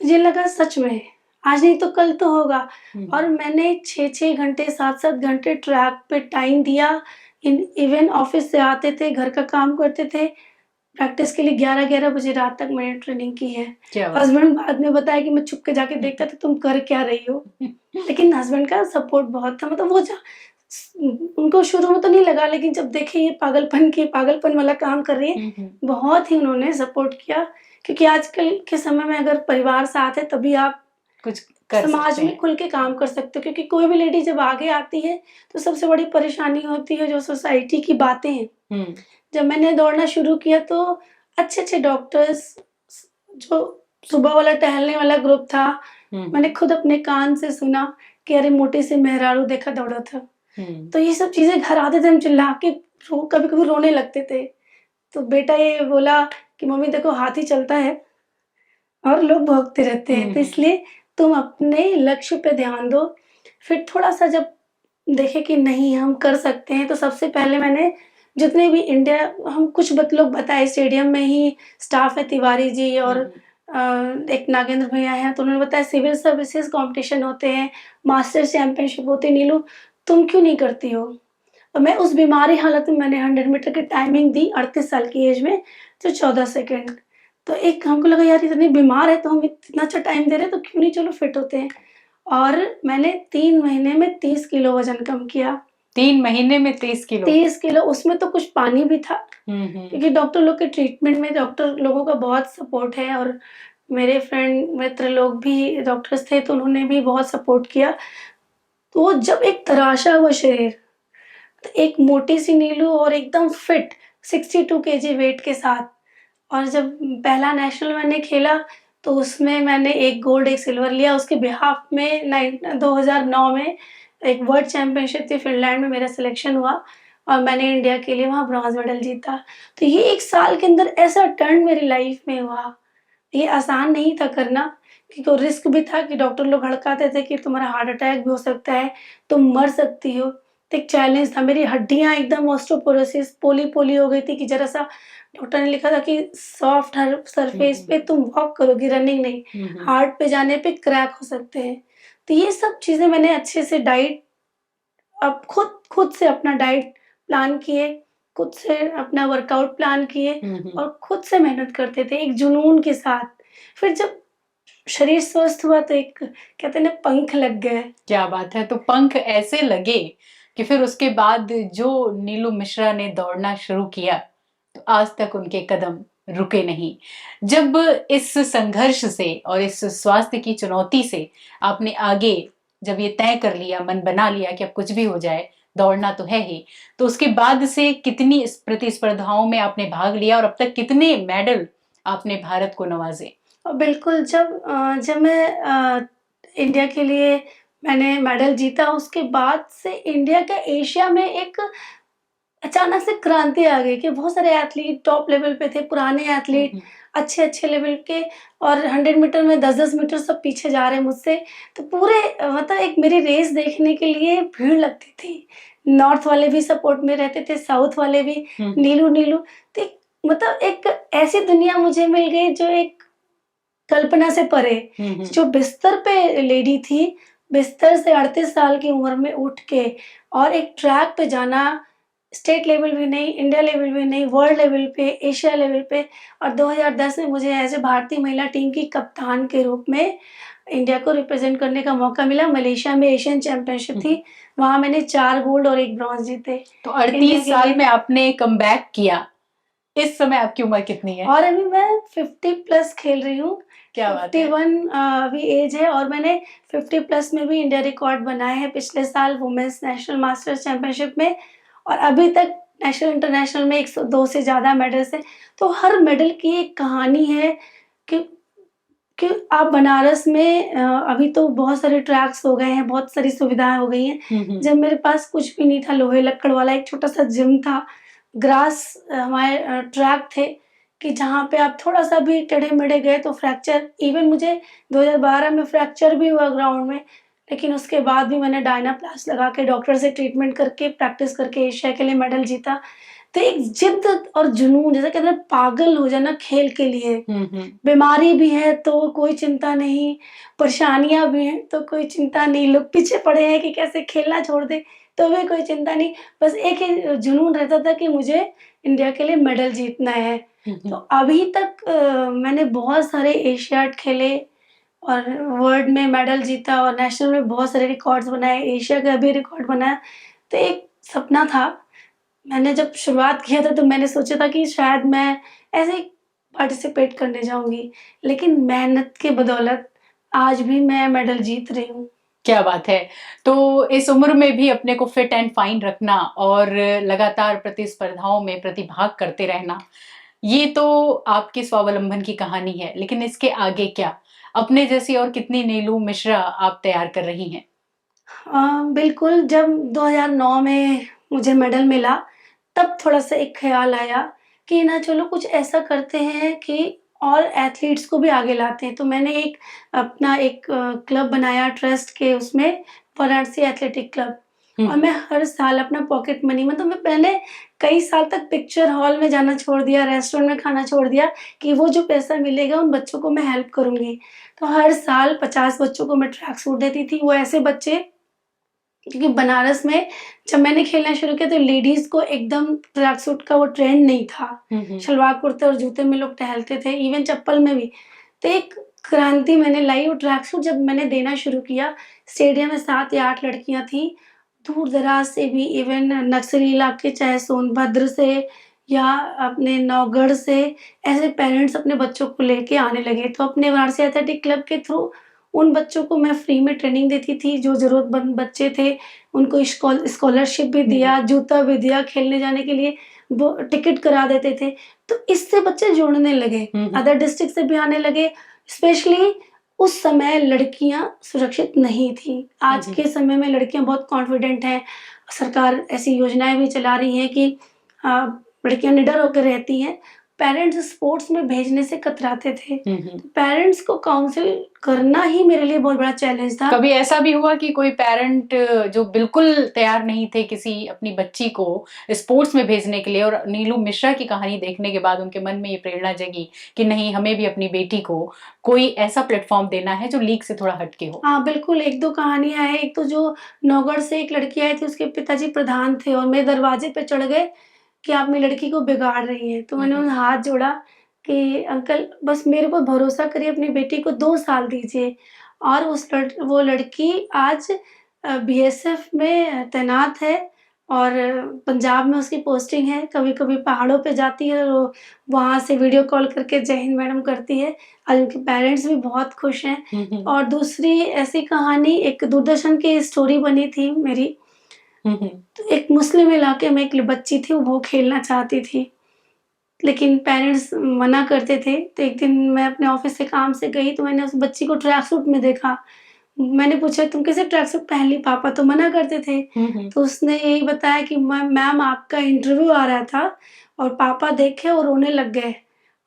मुझे लगा सच में, आज नहीं तो कल तो होगा। और मैंने 6-6 घंटे 7-7 घंटे ट्रैक पे टाइम दिया। इवन ऑफिस से आते थे, घर का काम करते थे, प्रैक्टिस के लिए 11-11 बजे रात तक मैंने ट्रेनिंग की है। क्या बात हस्बैंड बाद में बताया कि मैं छुप के जाके देखता था तुम कर क्या रही हो? लेकिन हस्बैंड का सपोर्ट बहुत था, मतलब वो उनको शुरू में तो नहीं लगा, लेकिन जब देखे ये पागलपन वाला काम कर रही है, बहुत ही उन्होंने सपोर्ट किया। क्योंकि आजकल के समय में अगर परिवार साथ है तभी आप कुछ कर समाज सकते में हैं। खुल के काम कर सकते हो, क्योंकि कोई भी लेडी जब आगे आती है तो सबसे बड़ी परेशानी होती है जो सोसाइटी की बातें हैं। जब मैंने दौड़ना शुरू किया तो अच्छे-अच्छे डॉक्टर्स, जो सुबह वाला टहलने वाला ग्रुप था, मैंने खुद अपने कान से सुना कि अरे मोटे से मेहरारू देखा दौड़त ह। तो ये सब चीज़ें घर आते थे, हम चिल्ला के कभी-कभी रोने लगते थे। तो बेटा ये बोला कि मम्मी देखो हाथी चलता है और लोग भौंकते रहते हैं, तो इसलिए तुम अपने लक्ष्य पे ध्यान दो। फिर थोड़ा-सा जब देखे कि नहीं हम कर सकते हैं, तो सबसे पहले मैंने जितने भी इंडिया हम कुछ लोग बताए, स्टेडियम में ही स्टाफ है तिवारी जी और एक नागेंद्र भैया हैं, तो उन्होंने बताया सिविल सर्विसेज कॉम्पिटिशन होते हैं, मास्टर्स चैंपियनशिप होती है, नीलू तुम क्यों नहीं करती हो? और मैं उस बीमारी हालत में मैंने 100 मीटर की टाइमिंग दी 38 साल की एज में, तो 14 सेकंड। तो एक हमको लगा यार इतनी बीमार है तो हम इतना अच्छा टाइम दे रहे हैं तो क्यों नहीं, चलो फिट होते हैं। और मैंने 3 महीने में 30 किलो वज़न कम किया। 3 महीने में 30 किलो? 30 किलो, उसमें तो कुछ पानी भी था। क्योंकि डॉक्टर लोग के ट्रीटमेंट में डॉक्टर लोगों का बहुत सपोर्ट है और मेरे फ्रेंड मित्र लोग भी डॉक्टर्स थे तो उन्होंने भी बहुत सपोर्ट किया। तो जब एक तराशा हुआ शरीर, तो एक मोटी-सी नीलू और एकदम फिट 62 केजी वेट के साथ, और जब पहला नेशनल मैंने खेला तो उसमें मैंने 1 गोल्ड 1 सिल्वर लिया। उसके बिहाफ में 2009 में एक वर्ल्ड चैंपियनशिप थी फ़िनलैंड में, मेरा सिलेक्शन हुआ और मैंने इंडिया के लिए वहाँ ब्रॉन्ज़ मेडल जीता। तो ये 1 साल के अंदर ऐसा टर्न मेरी लाइफ़ में हुआ। ये आसान नहीं था करना, क्योंकि रिस्क भी था कि डॉक्टर लोग हड़काते थे कि तुम्हारा हार्ट अटैक भी हो सकता है, तुम मर सकती हो। तो एक चैलेंज था, मेरी हड्डियाँ एकदम ऑस्टियोपोरोसिस पोली-पोली हो गई थी कि ज़रा-सा डॉक्टर ने लिखा था कि सॉफ्ट हर सरफेस पे तुम वॉक करोगी, रनिंग नहीं। हार्ड पे जाने पे क्रैक हो सकते हैं। तो ये सब चीज़ें मैंने अच्छे से डाइट, अब खुद से अपना डाइट प्लान किए, खुद से अपना वर्कआउट प्लान किए और खुद से मेहनत करते थे एक जुनून के साथ। फिर जब शरीर स्वस्थ हुआ तो एक कहते हैं ना पंख लग गए। क्या बात है। तो पंख ऐसे लगे कि फिर उसके बाद जो नीलू मिश्रा ने दौड़ना शुरू किया तो आज तक उनके कदम रुके नहीं। जब इस संघर्ष से और इस स्वास्थ्य की चुनौती से आपने आगे जब ये तय कर लिया, मन बना लिया कि अब कुछ भी हो जाए दौड़ना तो है ही, तो उसके बाद से कितनी प्रतिस्पर्धाओं में आपने भाग लिया और अब तक कितने मेडल आपने भारत को नवाजे? और बिल्कुल जब मैं इंडिया के लिए मैंने मेडल जीता, उसके बाद से इंडिया का एशिया में एक अचानक से क्रांति आ गई कि बहुत सारे एथलीट टॉप लेवल पे थे, पुराने एथलीट अच्छे-अच्छे लेवल के, और 100 मीटर में 10-10 मीटर सब पीछे जा रहे हैं मुझसे। तो पूरे मतलब एक मेरी रेस देखने के लिए भीड़ लगती थी। नॉर्थ वाले भी सपोर्ट में रहते थे, साउथ वाले भी, नीलू। तो मतलब एक ऐसी दुनिया मुझे मिल गई जो एक कल्पना से परे। जो बिस्तर पे लेडी थी, बिस्तर से 38 साल की उम्र में उठ के और एक ट्रैक पे जाना, स्टेट लेवल भी नहीं, इंडिया लेवल भी नहीं, वर्ल्ड लेवल पे, एशिया लेवल पे, और 2010 में मुझे एज़ ए भारतीय महिला टीम की कप्तान के रूप में इंडिया को रिप्रेज़ेंट करने का मौका मिला। मलेशिया में एशियन चैंपियनशिप थी, वहाँ मैंने 4 गोल्ड और 1 ब्रॉन्ज़ जीते। तो 38 साल में आपने कमबैक किया। इस समय आपकी उम्र कितनी है? और अभी मैं 50 प्लस खेल रही हूँ। क्या बात है। 51 अभी एज है और मैंने 50 प्लस में भी इंडिया रिकॉर्ड बनाए हैं पिछले साल वुमेन्स नेशनल मास्टर्स चैंपियनशिप में, और अभी तक नेशनल इंटरनेशनल में 102 से ज़्यादा मेडल्स हैं। तो हर मेडल की एक कहानी है कि कि आप बनारस में अभी तो बहुत सारे ट्रैक्स हो गए हैं, बहुत सारी सुविधाएँ हो गई हैं। जब मेरे पास कुछ भी नहीं था, लोहे लक्कड़ वाला एक छोटा-सा जिम था, ग्रास हमारे ट्रैक थे कि जहाँ पे आप थोड़ा-सा भी टेढ़े-मेढ़े गए तो फ्रैक्चर, इवन मुझे 2012 में फ्रैक्चर भी हुआ ग्राउंड में, लेकिन उसके बाद भी मैंने डायनाप्लास्ट लगा के डॉक्टर से ट्रीटमेंट करके प्रैक्टिस करके एशिया के लिए मेडल जीता। तो एक जिद और जुनून, जैसे कहते हैं पागल हो जाना खेल के लिए। बीमारी भी है तो कोई चिंता नहीं, परेशानियाँ भी हैं तो कोई चिंता नहीं, लोग पीछे पड़े हैं कि कैसे खेलना छोड़ दें तो भी कोई चिंता नहीं। बस एक ही जुनून रहता था कि मुझे इंडिया के लिए मेडल जीतना है। तो अभी तक मैंने बहुत सारे एशियाड खेले और वर्ल्ड में मेडल जीता और नेशनल में बहुत सारे रिकॉर्ड्स बनाए, एशिया का भी रिकॉर्ड बनाया। तो एक सपना था, मैंने जब शुरुआत किया था तो मैंने सोचा था कि शायद मैं ऐसे ही पार्टिसिपेट करने जाऊँगी, लेकिन मेहनत के बदौलत आज भी मैं मेडल जीत रही हूँ। क्या बात है। तो इस उम्र में भी अपने को फिट एंड फाइन रखना और लगातार प्रतिस्पर्धाओं में प्रतिभाग करते रहना, ये तो आपके स्वावलंबन की कहानी है। लेकिन इसके आगे क्या? अपने जैसी और कितनी नीलू मिश्रा आप तैयार कर रही हैं? बिल्कुल, जब 2009 में मुझे मेडल मिला, तब थोड़ा-सा एक ख़्याल आया कि ना चलो कुछ ऐसा करते हैं कि और एथलीट्स को भी आगे लाते हैं। तो मैंने एक अपना एक क्लब बनाया ट्रस्ट के उसमें, वाराणसी एथलेटिक क्लब, और मैं हर साल अपना पॉकेट मनी, मतलब मैं पहले कई साल तक पिक्चर हॉल में जाना छोड़ दिया, रेस्टोरेंट में खाना छोड़ दिया कि वो जो पैसा मिलेगा उन बच्चों को मैं हेल्प करूँगी। तो हर साल 50 बच्चों को मैं ट्रैक सूट देती थी। वो ऐसे बच्चे, क्योंकि बनारस में जब मैंने खेलना शुरू किया तो लेडीज़ को एकदम ट्रैक सूट का वो ट्रेंड नहीं था। सलवार कुर्ते और जूते में लोग टहलते थे, इवन चप्पल में भी। तो एक क्रांति मैंने लाई, और ट्रैक सूट जब मैंने देना शुरू किया, स्टेडियम में 7 या 8 लड़कियाँ थीं, दूर-दराज से भी, इवन नक्सली इलाके चाहे सोनभद्र से या अपने नौगढ़ से, ऐसे पेरेंट्स अपने बच्चों को लेके आने लगे। तो अपने वाराणसी एथलेटिक क्लब के थ्रू उन बच्चों को मैं फ्री में ट्रेनिंग देती थी, जो ज़रूरतमंद बच्चे थे, उनको स्कॉलरशिप भी दिया, जूता भी दिया, खेलने जाने के लिए वो टिकट करा देते थे। तो इससे बच्चे जुड़ने लगे, अदर डिस्ट्रिक्ट से भी आने लगे। स्पेशली उस समय लड़कियाँ सुरक्षित नहीं थीं। आज के समय में लड़कियाँ बहुत कॉन्फिडेंट हैं। सरकार ऐसी योजनाएँ भी चला रही है कि लड़कियाँ निडर होकर रहती हैं। पेरेंट्स स्पोर्ट्स में भेजने से कतराते थे। तो पेरेंट्स को काउंसिल करना ही मेरे लिए बहुत बड़ा चैलेंज था। कभी ऐसा भी हुआ कि कोई पेरेंट जो बिल्कुल तैयार नहीं थे किसी अपनी बच्ची को स्पोर्ट्स में भेजने के लिए, और नीलू मिश्रा की कहानी देखने के बाद उनके मन में ये प्रेरणा जगी कि नहीं, हमें भी अपनी बेटी को कोई ऐसा प्लेटफॉर्म देना है जो लीग से थोड़ा हटके हो? हाँ, बिल्कुल, 1-2 कहानियाँ हैं। एक तो जो नौगढ़ से एक लड़की आई थी, उसके पिताजी प्रधान थे और मेरे दरवाजे पे चढ़ गए कि आप मेरी लड़की को बिगाड़ रही हैं। तो मैंने उन्हें हाथ जोड़ा कि अंकल बस मेरे पर भरोसा करिए, अपनी बेटी को 2 साल दीजिए। और वो लड़की आज बीएसएफ में तैनात है और पंजाब में उसकी पोस्टिंग है। कभी-कभी पहाड़ों पे जाती है और वो वहाँ से वीडियो कॉल करके जय हिंद मैडम करती है। आज उनके पेरेंट्स भी बहुत खुश हैं। और दूसरी ऐसी कहानी, एक दूरदर्शन की स्टोरी बनी थी मेरी। तो एक मुस्लिम इलाके में एक बच्ची थी, वो खेलना चाहती थी, लेकिन पेरेंट्स मना करते थे। तो एक दिन मैं अपने ऑफिस से काम से गई तो मैंने उस बच्ची को ट्रैक सूट में देखा। मैंने पूछा तुम कैसे ट्रैक सूट पहन ली, पापा तो मना करते थे। तो उसने यही बताया कि मैम आपका इंटरव्यू आ रहा था और पापा देखे और रोने लग गए,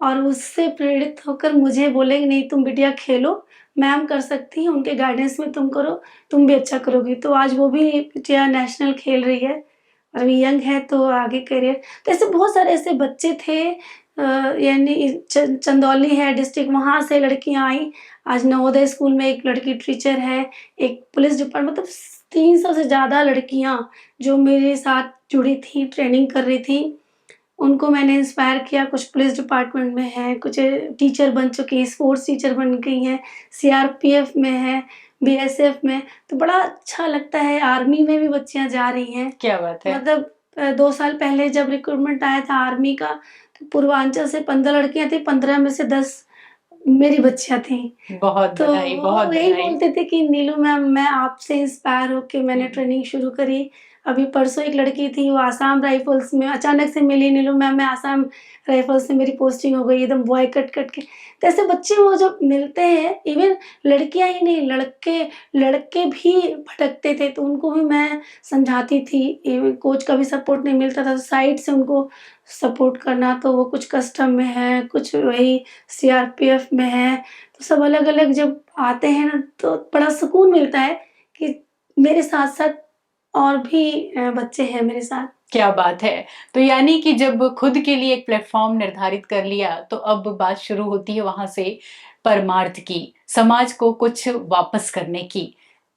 और उससे प्रेरित होकर मुझे बोले कि नहीं तुम बिटिया खेलो, मैम कर सकती हैं, उनके गाइडेंस में तुम करो, तुम भी अच्छा करोगी। तो आज वो भी बिटिया नेशनल खेल रही है, अभी यंग है तो आगे करियर। तो ऐसे बहुत सारे ऐसे बच्चे थे, यानी चंदौली है डिस्ट्रिक्ट, वहाँ से लड़कियाँ आई। आज नवोदय स्कूल में एक लड़की टीचर है, एक पुलिस डिपार्टमेंट, मतलब 300 से ज़्यादा लड़कियाँ जो मेरे साथ जुड़ी थी, ट्रेनिंग कर रही थी, उनको मैंने इंस्पायर किया। कुछ पुलिस डिपार्टमेंट में हैं, कुछ टीचर बन चुकी हैं, स्पोर्ट्स टीचर बन गई हैं, सीआरपीएफ में है, बीएसएफ में। तो बड़ा अच्छा लगता है, आर्मी में भी बच्चियाँ जा रही हैं। क्या बात है। मतलब 2 साल पहले जब रिक्रूटमेंट आया था आर्मी का, तो पूर्वांचल से 15 लड़कियाँ थी, 15 में से 10 मेरी बच्चियाँ थी। बहुत तो बधाई, बहुत वो यही बधाई। बोलते थे कि नीलू मैम, मैं आपसे इंस्पायर होके मैंने ट्रेनिंग शुरू करी। अभी परसों एक लड़की थी, वो आसाम राइफल्स में अचानक से मिली, नीलू मैम मैं आसाम राइफल्स से मेरी पोस्टिंग हो गई, एकदम बॉय कट के। तो ऐसे बच्चे वो जब मिलते हैं, इवन लड़कियाँ ही नहीं, लड़के लड़के भी भटकते थे, तो उनको भी मैं समझाती थी। इवन कोच का भी सपोर्ट नहीं मिलता था, तो साइड से उनको सपोर्ट करना। तो वो कुछ कस्टम में है, कुछ वही सीआरपीएफ में है, तो सब अलग-अलग जब आते हैं ना, तो बड़ा सुकून मिलता है कि मेरे साथ-साथ और भी बच्चे हैं मेरे साथ। क्या बात है। तो यानी कि जब खुद के लिए एक प्लेटफॉर्म निर्धारित कर लिया, तो अब बात शुरू होती है वहां से परमार्थ की, समाज को कुछ वापस करने की।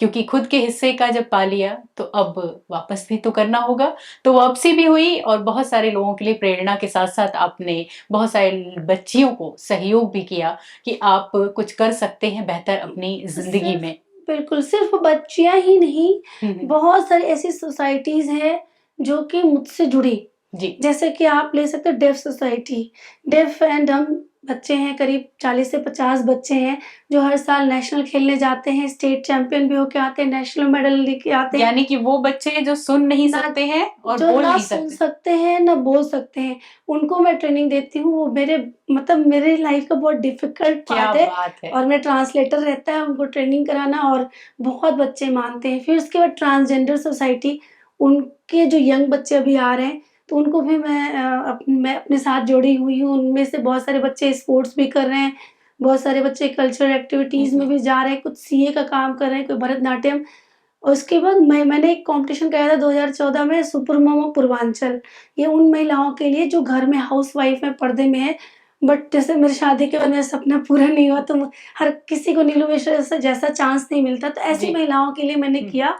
क्योंकि खुद के हिस्से का जब पा लिया, तो अब वापस भी तो करना होगा। तो वापसी भी हुई, और बहुत सारे लोगों के लिए प्रेरणा के साथ साथ आपने बहुत सारे बच्चियों को सहयोग भी किया कि आप कुछ कर सकते हैं बेहतर अपनी जिंदगी सिर्फ में। बिल्कुल, सिर्फ बच्चियाँ ही नहीं, हम्म। बहुत सारी ऐसी सोसाइटीज़ हैं जो कि मुझसे जुड़ी। जी। जैसे कि आप ले सकते हो deaf society, deaf and dumb बच्चे हैं, करीब 40 से 50 बच्चे हैं, जो हर साल नेशनल खेलने जाते हैं, स्टेट चैंपियन भी होके आते हैं, नेशनल मेडल लेके आते हैं। यानी कि वो बच्चे जो सुन नहीं ना सकते हैं और जो बोल ना नहीं सुन सकते। सकते हैं, ना बोल सकते हैं, उनको मैं ट्रेनिंग देती हूँ। वो मेरे मतलब मेरे लाइफ का बहुत डिफ़िकल्ट क्या पार्ट है, बात है। और मेरा ट्रांसलेटर रहता है उनको ट्रेनिंग कराना, और बहुत बच्चे मानते हैं। फिर उसके बाद ट्रांसजेंडर सोसाइटी, उनके जो यंग बच्चे अभी आ रहे हैं, तो उनको भी मैं अपने साथ जोड़ी हुई हूँ। उनमें से बहुत सारे बच्चे स्पोर्ट्स भी कर रहे हैं, बहुत सारे बच्चे कल्चरल एक्टिविटीज़ में भी जा रहे हैं, कुछ सीए का काम कर रहे हैं, कोई भरतनाट्यम। और उसके बाद मैंने एक कॉम्पिटिशन कराया था 2014 में, सुपर मोमो पूर्वांचल। ये उन महिलाओं के लिए जो घर में हाउसवाइफ हैं, पर्दे में हैं, बट जैसे मेरी शादी के बाद मेरा सपना पूरा नहीं हुआ, तो हर किसी को नीलू मिश्रा जैसा चांस नहीं मिलता, तो ऐसी जी। महिलाओं के लिए मैंने किया।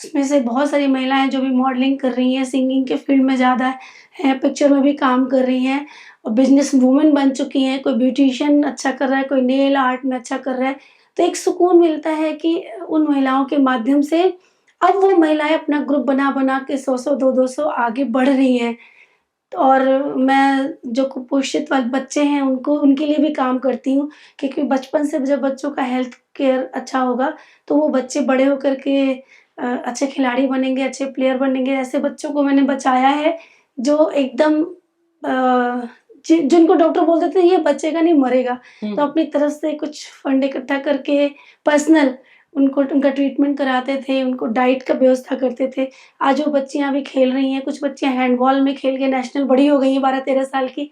उसमें से बहुत सारी महिलाएँ जो भी मॉडलिंग कर रही हैं, सिंगिंग के फील्ड में ज़्यादा हैं, पिक्चर में भी काम कर रही हैं, और बिज़नेस वुमन बन चुकी हैं। कोई ब्यूटीशियन अच्छा कर रहा है, कोई नेल आर्ट में अच्छा कर रहा है। तो एक सुकून मिलता है कि उन महिलाओं के माध्यम से अब वो महिलाएँ अपना ग्रुप बना-बना के 100-100 200-200 आगे बढ़ रही हैं। और मैं जो कुपोषित बच्चे हैं उनको, उनके लिए भी काम करती हूँ, क्योंकि बचपन से जब बच्चों का हेल्थ केयर अच्छा होगा, तो वो बच्चे बड़े होकर के अच्छे खिलाड़ी बनेंगे, अच्छे प्लेयर बनेंगे। ऐसे बच्चों को मैंने बचाया है जो एकदम जिनको डॉक्टर बोलते थे ये बचेगा नहीं, मरेगा। तो अपनी तरफ से कुछ फंड इकट्ठा करके पर्सनल उनका ट्रीटमेंट कराते थे, उनको डाइट का व्यवस्था करते थे। आज वो बच्चियाँ अभी खेल रही हैं, कुछ बच्चियाँ हैंडबॉल में खेल के नेशनल बड़ी हो गई हैं, 12-13 साल की।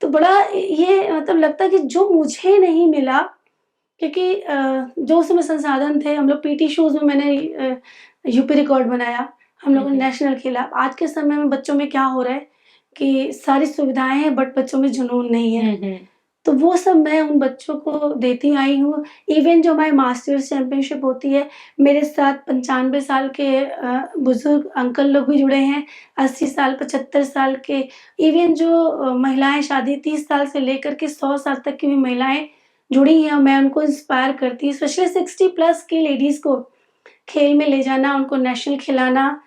तो बड़ा ये मतलब लगता है कि जो मुझे नहीं मिला, क्योंकि जो उस समय संसाधन थे, हम लोग पीटी शूज़ में मैंने यूपी रिकॉर्ड बनाया, हम लोगों ने नेशनल खेला। आज के समय में बच्चों में क्या हो रहा है कि सारी सुविधाएँ हैं, बट बच्चों में जुनून नहीं है। तो वो सब मैं उन बच्चों को देती आई हूँ। इवन जो हमारी मास्टर्स चैंपियनशिप होती है, मेरे साथ 95 साल के बुज़ुर्ग अंकल लोग भी जुड़े हैं, 80 साल, 75 साल के। इवन जो महिलाएँ शादी 30 साल से लेकर के 100 साल तक की भी महिलाएँ जुड़ी हैं, और मैं उनको इंस्पायर करती हूँ, स्पेशली 60 प्लस की लेडीज़ को खेल में ले जाना, उनको नेशनल खिलाना।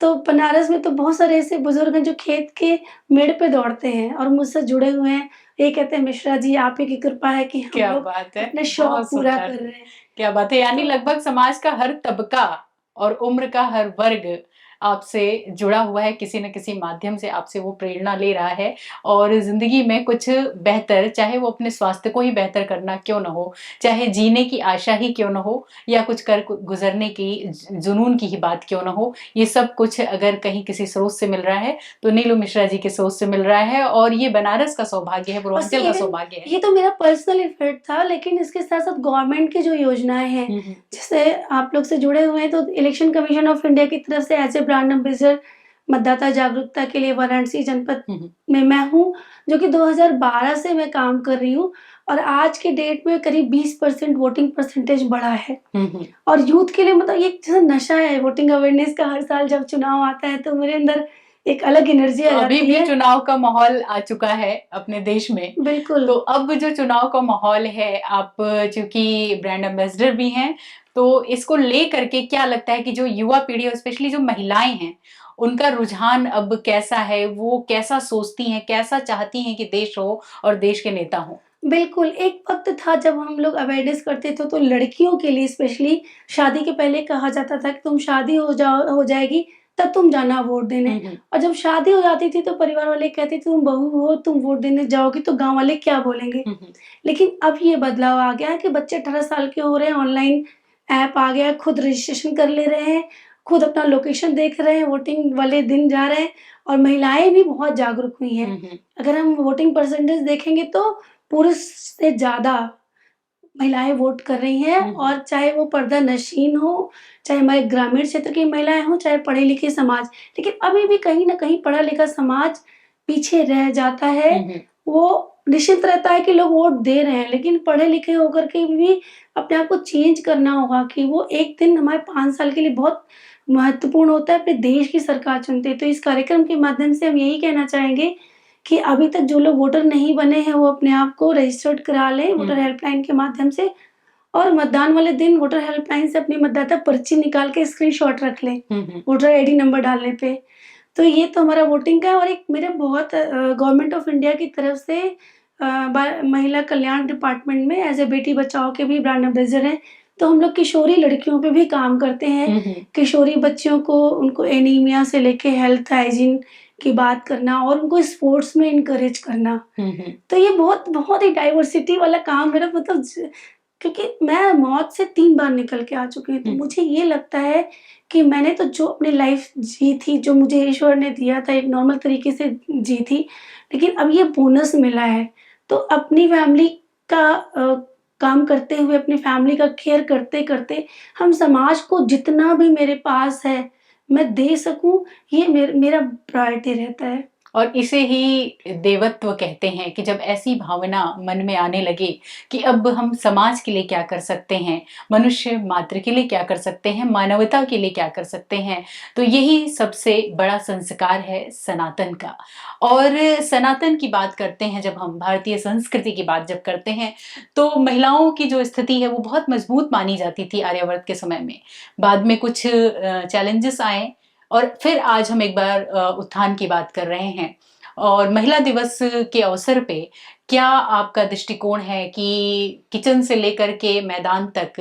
तो बनारस में तो बहुत सारे ऐसे बुज़ुर्ग हैं जो खेत के मेड़ पे दौड़ते हैं और मुझसे जुड़े हुए हैं। ये कहते हैं, मिश्रा जी आप ही की कृपा है कि हम क्या लोग बात है, अपने शौक बहुत पूरा सुंदर। कर रहे हैं। क्या बात है, यानी तो लगभग समाज का हर तबका और उम्र का हर वर्ग आपसे जुड़ा हुआ है, किसी न किसी माध्यम से आपसे वो प्रेरणा ले रहा है, और जिंदगी में कुछ बेहतर, चाहे वो अपने स्वास्थ्य को ही बेहतर करना क्यों न हो, चाहे जीने की आशा ही क्यों न हो, या कुछ कर गुजरने की जुनून की ही बात क्यों न हो, ये सब कुछ अगर कहीं किसी स्रोत से मिल रहा है तो नीलू मिश्रा जी के स्रोत से मिल रहा है, और ये बनारस का सौभाग्य है, और पूर्वांचल का इवन सौभाग्य है। ये तो मेरा पर्सनल इफ़र्ट था, लेकिन इसके साथ-साथ गवर्नमेंट की जो योजनाएँ हैं, जैसे आप लोग से जुड़े हुए हैं, तो इलेक्शन कमीशन ऑफ इंडिया की तरफ से एज़ ए ब्रांड एम्बेसडर मतदाता जागरूकता के लिए वाराणसी जनपद में मैं हूँ, जो कि 2012 से मैं काम कर रही हूँ, और आज की डेट में करीब 20% वोटिंग परसेंटेज बढ़ा है। और यूथ के लिए मतलब ये जैसे नशा है वोटिंग अवेयरनेस का। हर साल जब चुनाव आता है, तो मेरे अंदर एक अलग एनर्जी तो आ अभी जाती भी है। चुनाव का माहौल आ चुका है अपने देश में। बिल्कुल। तो अब जो चुनाव का माहौल है, आप चूंकि ब्रांड एम्बेसडर भी हैं, तो इसको ले करके क्या लगता है कि जो युवा पीढ़ी और स्पेशली जो महिलाएं हैं, उनका रुझान अब कैसा है, वो कैसा सोचती हैं, कैसा चाहती हैं कि देश हो और देश के नेता हो? बिल्कुल, एक वक़्त था जब हम लोग अवेयरनेस करते थे तो लड़कियों के लिए स्पेशली शादी के पहले कहा जाता था कि तुम शादी हो जाएगी तब तुम जाना वोट देने। हुँ, हुँ। और जब शादी हो जाती थी तो परिवार वाले कहते थे तुम बहू हो, तुम वोट देने जाओगी तो गाँव वाले क्या बोलेंगे? हुँ, हुँ। लेकिन अब ये बदलाव आ गया है कि बच्चे 18 साल के हो रहे हैं, ऑनलाइन ऐप आ गया है, खुद रजिस्ट्रेशन कर ले रहे हैं, खुद अपना लोकेशन देख रहे हैं, वोटिंग वाले दिन जा रहे हैं और महिलाएँ भी बहुत जागरूक हुई हैं। हुँ, हुँ। अगर हम वोटिंग परसेंटेज देखेंगे तो पुरुष से ज़्यादा महिलाएँ वोट कर रही हैं हुँ, हुँ। और चाहे वो पर्दा नशीन हो, चाहे हमारे ग्रामीण क्षेत्र की महिलाएँ हों, चाहे पढ़े-लिखे समाज। लेकिन अभी भी कहीं न कहीं पढ़ा-लिखा समाज पीछे रह जाता है। हुँ, हुँ। वो निश्चिंत रहता है कि लोग वोट दे रहे हैं, लेकिन पढ़े-लिखे होकर के भी अपने आप को चेंज करना होगा कि वो एक दिन हमारे 5 साल के लिए बहुत महत्वपूर्ण होता है, अपने देश की सरकार चुनते हैं। तो इस कार्यक्रम के माध्यम से हम यही कहना चाहेंगे कि अभी तक जो लोग वोटर नहीं बने हैं, वो अपने आप को रजिस्टर्ड करा लें हुँ, वोटर हुँ। हेल्पलाइन के माध्यम से और मतदान वाले दिन वोटर हेल्पलाइन से अपनी मतदाता पर्ची निकाल के स्क्रीनशॉट रख लें, हुँ, हुँ। वोटर आईडी नंबर डालने पे। तो ये तो हमारा वोटिंग का है और एक मेरे बहुत गवर्नमेंट ऑफ इंडिया की तरफ से महिला कल्याण डिपार्टमेंट में एज़ ए बेटी बचाओ के भी ब्रांड एम्बेसडर हैं। तो हम लोग किशोरी लड़कियों पे भी काम करते हैं। हुँ, हुँ। किशोरी बच्चियों को उनको एनीमिया से लेके हेल्थ हाइजीन की बात करना और उनको स्पोर्ट्स में एनकरेज करना। हुँ, हुँ। तो ये बहुत बहुत ही डाइवर्सिटी वाला काम मेरा मतलब क्योंकि मैं मौत से 3 बार निकल के आ चुकी हूँ, तो हुँ, हुँ। मुझे ये लगता है कि मैंने तो जो अपनी लाइफ़ जी थी, जो मुझे ईश्वर ने दिया था, एक नॉर्मल तरीके से जी थी, लेकिन अब ये बोनस मिला है। तो अपनी फैमिली का काम करते हुए, अपनी फैमिली का केयर करते-करते, हम समाज को जितना भी मेरे पास है, मैं दे सकूँ, ये मेरा प्रायोरिटी रहता है। और इसे ही देवत्व कहते हैं कि जब ऐसी भावना मन में आने लगे कि अब हम समाज के लिए क्या कर सकते हैं, मनुष्य मात्र के लिए क्या कर सकते हैं, मानवता के लिए क्या कर सकते हैं, तो यही सबसे बड़ा संस्कार है सनातन का। और सनातन की बात करते हैं जब हम, भारतीय संस्कृति की बात जब करते हैं, तो महिलाओं की जो स्थिति है वो बहुत मजबूत मानी जाती थी आर्यावर्त के समय में। बाद में कुछ चैलेंजेस आए और फिर आज हम एक बार उत्थान की बात कर रहे हैं। और महिला दिवस के अवसर पे क्या आपका दृष्टिकोण है कि किचन से लेकर के मैदान तक,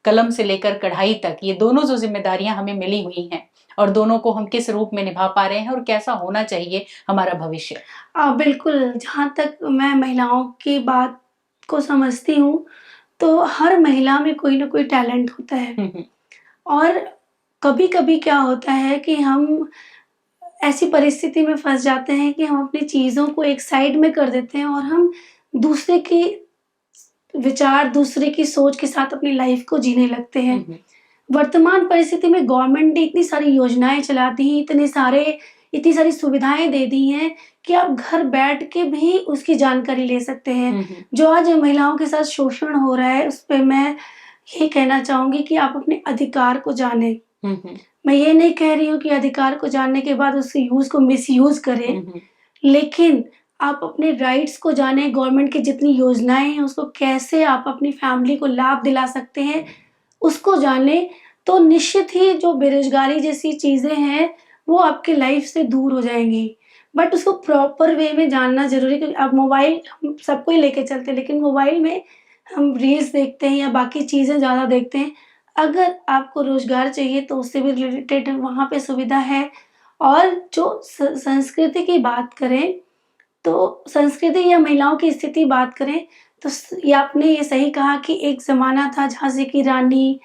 कलम से लेकर कढ़ाई तक, ये दोनों जो ज़िम्मेदारियाँ हमें मिली हुई हैं और दोनों को हम किस रूप में निभा पा रहे हैं और कैसा होना चाहिए हमारा भविष्य? बिल्कुल, जहाँ तक मैं महिलाओं की बात को समझती हूँ, तो हर महिला में कोई न कोई टैलेंट होता है हुँ, हुँ। और कभी-कभी क्या होता है कि हम ऐसी परिस्थिति में फँस जाते हैं कि हम अपनी चीज़ों को एक साइड में कर देते हैं और हम दूसरे की विचार, दूसरे की सोच के साथ अपनी लाइफ़ को जीने लगते हैं। हुँ, हुँ। वर्तमान परिस्थिति में गवर्नमेंट ने इतनी सारी योजनाएँ चला दी हैं, इतनी सारी सुविधाएँ दे दी हैं कि आप घर बैठ के भी उसकी जानकारी ले सकते हैं। हुँ, हुँ। जो आज महिलाओं के साथ शोषण हो रहा है, उस पे मैं ये कहना चाहूँगी कि आप अपने अधिकार को जानें। हुँ, हुँ। मैं ये नहीं कह रही हूँ कि अधिकार को जानने के बाद उसके यूज़ को मिसयूज़ हुँ, करें, हुँ। लेकिन आप अपने राइट्स को जानें, गवर्नमेंट की जितनी योजनाएँ हैं, उसको कैसे आप अपनी फैमिली को लाभ दिला सकते हैं, उसको जानें, तो निश्चित ही जो बेरोज़गारी जैसी चीज़ें हैं, वो आपकी लाइफ़ से दूर हो जाएँगी। बट उसको प्रॉपर वे में जानना ज़रूरी है क्योंकि अब मोबाइल हम सबको ही लेके चलते हैं, लेकिन मोबाइल में हम रील्स देखते हैं या बाकी चीज़ें ज़्यादा देखते हैं। अगर आपको रोज़गार चाहिए तो उससे भी रिलेटेड वहाँ पे सुविधा है और जो संस्कृति की बात करें, तो संस्कृति या महिलाओं की स्थिति बात करें, तो ये आपने ये सही कहा कि एक ज़माना था झाँसी की रानी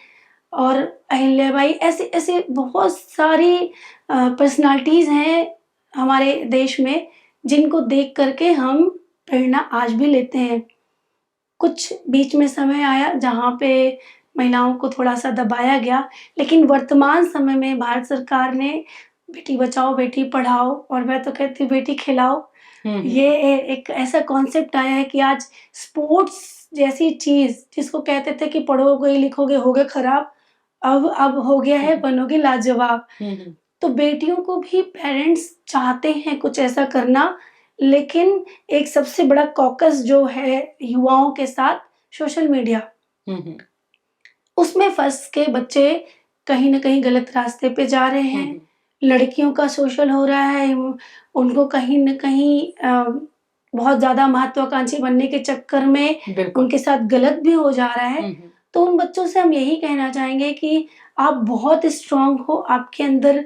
और अहिल्याबाई ऐसे ऐसे बहुत सारी पर्सनैलिटीज़ हैं हमारे देश में, जिनको देख कर के हम प्रेरणा आज भी लेते हैं। कुछ बीच में समय आया जहाँ पे महिलाओं को थोड़ा-सा दबाया गया, लेकिन वर्तमान समय में भारत सरकार ने बेटी बचाओ, बेटी पढ़ाओ और मैं तो कहती हूँ बेटी खिलाओ। हुँ, हुँ। ये एक ऐसा कॉन्सेप्ट आया है कि आज स्पोर्ट्स जैसी चीज़ जिसको कहते थे कि पढ़ोगे, लिखोगे, होगे खराब, अब हो गया हुँ, है हुँ। बनोगे लाजवाब। हुँ, हुँ। तो बेटियों को भी पेरेंट्स चाहते हैं कुछ ऐसा करना, लेकिन एक सबसे बड़ा कॉकस जो है युवाओं के साथ सोशल मीडिया, हुँ, हुँ। उसमें फँस के बच्चे कहीं न कहीं गलत रास्ते पे जा रहे हुँ, हैं। हुँ। लड़कियों का शोषण हो रहा है, उनको कहीं न कहीं बहुत ज़्यादा महत्वाकांक्षी बनने के चक्कर में बिल्कुल। उनके साथ गलत भी हो जा रहा है। हम्म। तो उन बच्चों से हम यही कहना चाहेंगे कि आप बहुत स्ट्रांग हो, आपके अंदर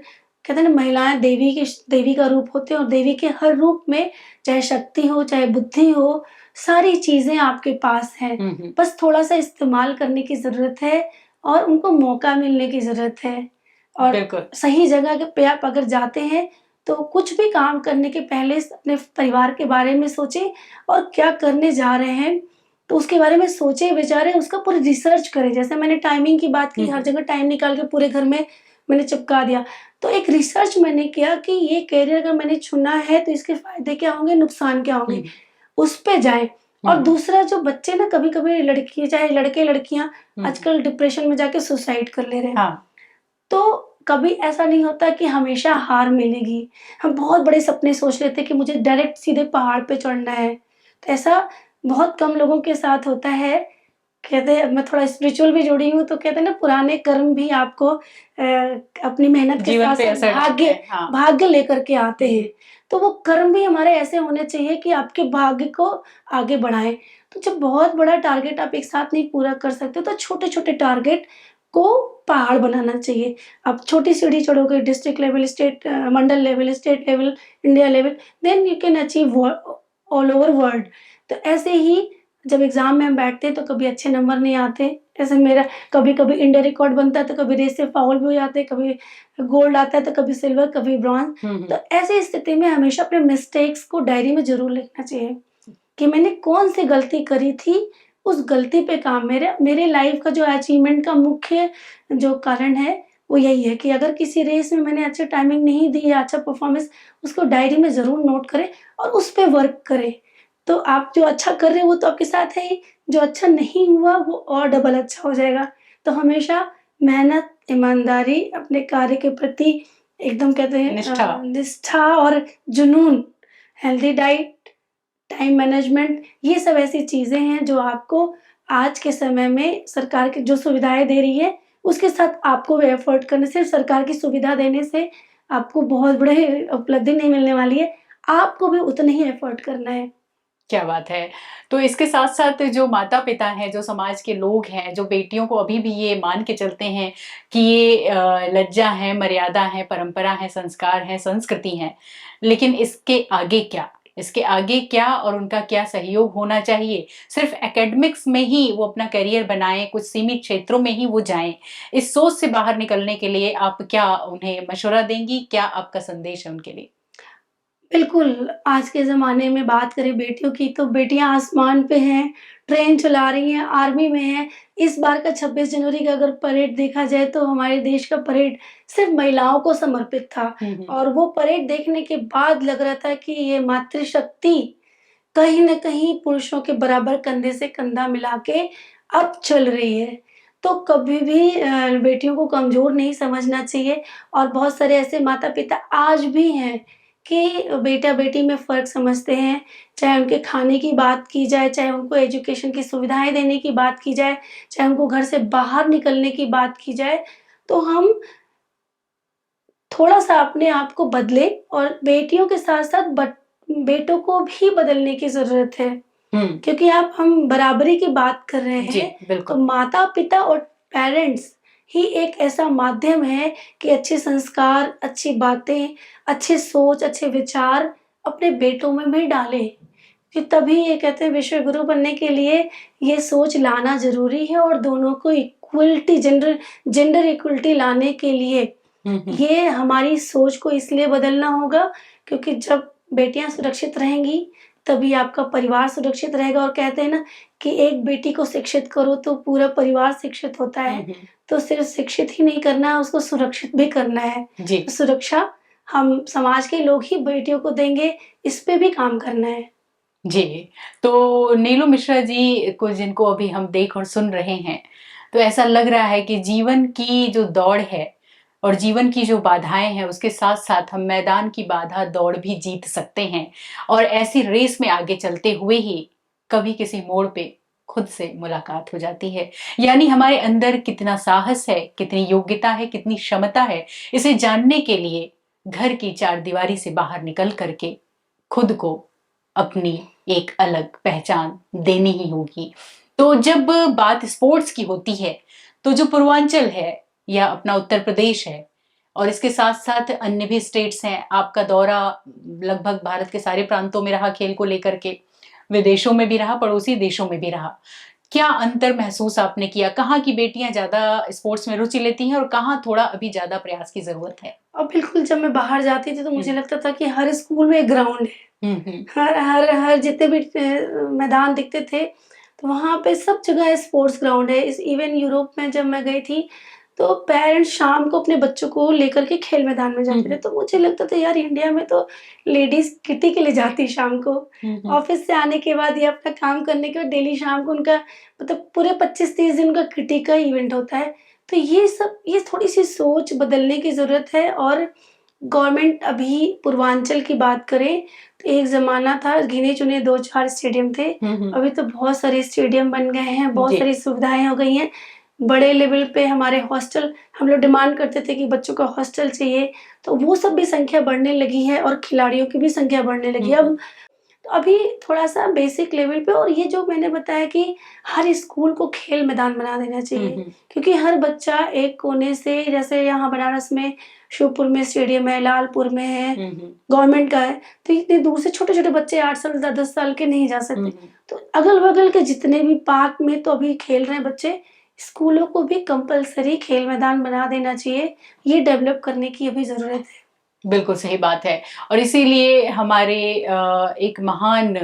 कहते हैं ना, महिलाएँ देवी का रूप होते हैं और देवी के हर रूप में चाहे शक्ति हो, चाहे बुद्धि हो, सारी चीज़ें आपके पास हैं। बस थोड़ा-सा इस्तेमाल करने की ज़रूरत है और उनको मौका मिलने की ज़रूरत है। और बिल्कुल। सही जगह पे आप अगर जाते हैं, तो कुछ भी काम करने के पहले अपने परिवार के बारे में सोचें और क्या करने जा रहे हैं, तो उसके बारे में सोचें, विचारें, उसका पूरी रिसर्च करें। जैसे मैंने टाइमिंग की बात की, हर जगह टाइम निकाल के पूरे घर में मैंने चिपका दिया। तो एक रिसर्च मैंने किया कि ये करियर अगर मैंने चुना है, तो इसके फ़ायदे क्या होंगे, नुकसान क्या होंगे, उस पे जाएँ। और दूसरा, जो बच्चे ना कभी-कभी लड़की चाहे लड़के-लड़कियाँ आजकल डिप्रेशन में जाके सुसाइड कर ले रहे हैं। हाँ। तो कभी ऐसा नहीं होता कि हमेशा हार मिलेगी। हम बहुत बड़े सपने सोच लेते हैं कि मुझे डायरेक्ट सीधे पहाड़ पे चढ़ना है। तो ऐसा बहुत कम लोगों के साथ होता है। कहते हैं, मैं थोड़ा स्पिरिचुअल भी जुड़ी हूँ, तो कहते हैं ना, पुराने कर्म भी आपको अपनी मेहनत के जीवन पे साथ-साथ असर डालते भाग्य हैं। हाँ। भाग्य लेकर के आते हैं। तो वो कर्म भी हमारे ऐसे होने चाहिए कि आपके भाग्य को आगे बढ़ाएँ। तो जब बहुत बड़ा टारगेट आप एक साथ नहीं पूरा कर सकते, तो छोटे-छोटे टारगेट को पहाड़ बनाना चाहिए। आप छोटी सीढ़ी चढ़ोगे, district level, state mandal level, state level, India level, then you can achieve all over world. तो ऐसे ही जब एग्ज़ाम में हम बैठते हैं, तो कभी अच्छे नंबर नहीं आते। ऐसे मेरा कभी-कभी इंडिया रिकॉर्ड बनता है, तो कभी रेस से फाउल भी हो जाते हैं, कभी गोल्ड आता है, तो कभी सिल्वर, कभी ब्रॉन्ज़। तो ऐसी स्थिति में हमेशा अपने मिस्टेक्स को डायरी में ज़रूर लिखना चाहिए कि मैंने कौन-सी गलती करी थी, उस गलती पे काम। मेरे लाइफ़ का जो अचीवमेंट का मुख्य जो कारण है, वो यही है कि अगर किसी रेस में मैंने अच्छी टाइमिंग नहीं दी या अच्छा परफ़ॉर्मेंस, उसको डायरी में ज़रूर नोट करें और उस पे वर्क करें। तो आप जो अच्छा कर रहे हो, वो तो आपके साथ है ही, जो अच्छा नहीं हुआ, वो और डबल अच्छा हो जाएगा। तो हमेशा मेहनत, ईमानदारी, अपने कार्य के प्रति एकदम कहते हैं निष्ठा। निष्ठा और जुनून, हेल्दी डाइट, टाइम मैनेजमेंट, ये सब ऐसी चीज़ें हैं जो आपको आज के समय में सरकार की जो सुविधाएँ दे रही है, उसके साथ आपको भी एफ़र्ट करने से, सरकार की सुविधा देने से आपको बहुत बड़े उपलब्धि नहीं मिलने वाली है। आपको भी उतना ही एफ़र्ट करना है। क्या बात है। तो इसके साथ-साथ जो माता-पिता हैं, जो समाज के लोग हैं, जो बेटियों को अभी भी ये मान के चलते हैं कि ये लज्जा है, मर्यादा है, परंपरा है, संस्कार है, संस्कृति है। लेकिन इसके आगे क्या? इसके आगे क्या और उनका क्या सहयोग होना चाहिए? सिर्फ़ एकेडमिक्स में ही वो अपना करियर बनाएँ, कुछ सीमित क्षेत्रों में ही वो जाएँ। इस सोच से बाहर निकलने के लिए आप क्या उन्हें मशवरा देंगी? क्या आपका संदेश है उनके लिए? बिल्कुल, आज के ज़माने में बात करें बेटियों की, तो बेटियाँ आसमान पे हैं, ट्रेन चला रही हैं, आर्मी में हैं। इस बार का 26 जनवरी का अगर परेड देखा जाए, तो हमारे देश का परेड सिर्फ़ महिलाओं को समर्पित था। और वो परेड देखने के बाद लग रहा था कि ये मातृशक्ति कहीं न कहीं पुरुषों के बराबर कंधे से कंधा मिला के अब चल रही है। तो कभी भी बेटियों को कमज़ोर नहीं समझना चाहिए। और बहुत सारे ऐसे माता-पिता आज भी हैं कि बेटा-बेटी में फ़र्क समझते हैं। चाहे उनके खाने की बात की जाए, चाहे उनको एजुकेशन की सुविधाएँ देने की बात की जाए, चाहे उनको घर से बाहर निकलने की बात की जाए, तो हम थोड़ा-सा अपने आप को बदलें और बेटियों के साथ-साथ बेटों को भी बदलने की ज़रूरत है। क्योंकि आप हम बराबरी की बात कर रहे जी, हैं, तो बिल्कुल। माता-पिता और पेरेंट्स ही एक ऐसा माध्यम है कि अच्छे संस्कार, अच्छी बातें, अच्छी सोच, अच्छे विचार अपने बेटों में भी डालें। कि तभी ये कहते हैं, विश्व गुरु बनने के लिए ये सोच लाना ज़रूरी है और दोनों को इक्वलिटी, जेंडर जेंडर इक्वलिटी लाने के लिए ये हमारी सोच को इसलिए बदलना होगा, क्योंकि जब बेटियाँ सुरक्षित रहेंगी, तभी आपका परिवार सुरक्षित रहेगा। और कहते हैं ना कि एक बेटी को शिक्षित करो तो पूरा परिवार शिक्षित होता है। तो सिर्फ़ शिक्षित ही नहीं करना है, उसको सुरक्षित भी करना है। जी। तो सुरक्षा हम समाज के लोग ही बेटियों को देंगे, इस पे भी काम करना है। जी, तो नीलू मिश्रा जी को जिनको अभी हम देख और सुन रहे हैं, तो ऐसा लग रहा है कि जीवन की जो दौड़ है और जीवन की जो बाधाएँ हैं, उसके साथ-साथ हम मैदान की बाधा दौड़ भी जीत सकते हैं और ऐसी रेस में आगे चलते हुए ही कभी किसी मोड़ पे खुद से मुलाकात हो जाती है। यानी हमारे अंदर कितना साहस है, कितनी योग्यता है, कितनी क्षमता है, इसे जानने के लिए घर की चारदीवारी से बाहर निकल कर के खुद को, अपनी एक अलग पहचान देनी ही होगी। तो जब बात स्पोर्ट्स की होती है तो जो पूर्वांचल है या अपना उत्तर प्रदेश है और इसके साथ साथ अन्य भी स्टेट्स हैं, आपका दौरा लगभग भारत के सारे प्रांतों में रहा खेल को लेकर के, विदेशों में भी रहा, पड़ोसी देशों में भी रहा। क्या अंतर महसूस आपने किया? कहाँ की बेटियां ज्यादा स्पोर्ट्स में रुचि लेती हैं और कहाँ थोड़ा अभी ज्यादा प्रयास की जरूरत है? और बिल्कुल जब मैं बाहर जाती थी तो मुझे हम्म लगता था कि हर स्कूल में एक ग्राउंड है। हम्म हर हर हर जितने भी मैदान दिखते थे, तो वहाँ पे सब जगह स्पोर्ट्स ग्राउंड है। इस इवन यूरोप में जब मैं गई थी, तो पेरेंट्स शाम को अपने बच्चों को लेकर के खेल मैदान में जाते थे। तो मुझे लगता था यार इंडिया में तो लेडीज़ किटी के लिए जाती शाम को। हम्म ऑफ़िस से आने के बाद या अपना काम करने के बाद डेली शाम को उनका मतलब पूरे 25-30 दिन उनका किटी का इवेंट होता है। तो ये थोड़ी-सी सोच बदलने की ज़रूरत है। और गवर्नमेंट अभी पूर्वांचल की बात करें तो एक ज़माना था गिने-चुने 2-4 स्टेडियम थे। हम्म। अभी तो बहुत सारे स्टेडियम बन गए हैं, बहुत जी। सारी सुविधाएँ हो गई हैं। बड़े लेवल पे हमारे हॉस्टल हम लोग डिमांड करते थे कि बच्चों को हॉस्टल चाहिए, तो वो सब भी संख्या बढ़ने लगी है और खिलाड़ियों की भी संख्या बढ़ने लगी है। अब तो अभी थोड़ा-सा बेसिक लेवल पे। और ये जो मैंने बताया कि हर स्कूल को खेल मैदान बना देना चाहिए, हम्म क्योंकि हर बच्चा एक कोने से, जैसे यहाँ बनारस में शिवपुर में स्टेडियम है, लालपुर में है, हम्म गवर्नमेंट का है, तो इतनी दूर से छोटे-छोटे बच्चे 8 साल 10 साल के नहीं जा सकते। हम्म। तो अगल-बगल के जितने भी पार्क में तो अभी खेल रहे हैं बच्चे, स्कूलों को भी कंपल्सरी खेल मैदान बना देना चाहिए। ये डेवलप करने की अभी ज़रूरत है। बिल्कुल सही बात है। और इसीलिए हमारे एक महान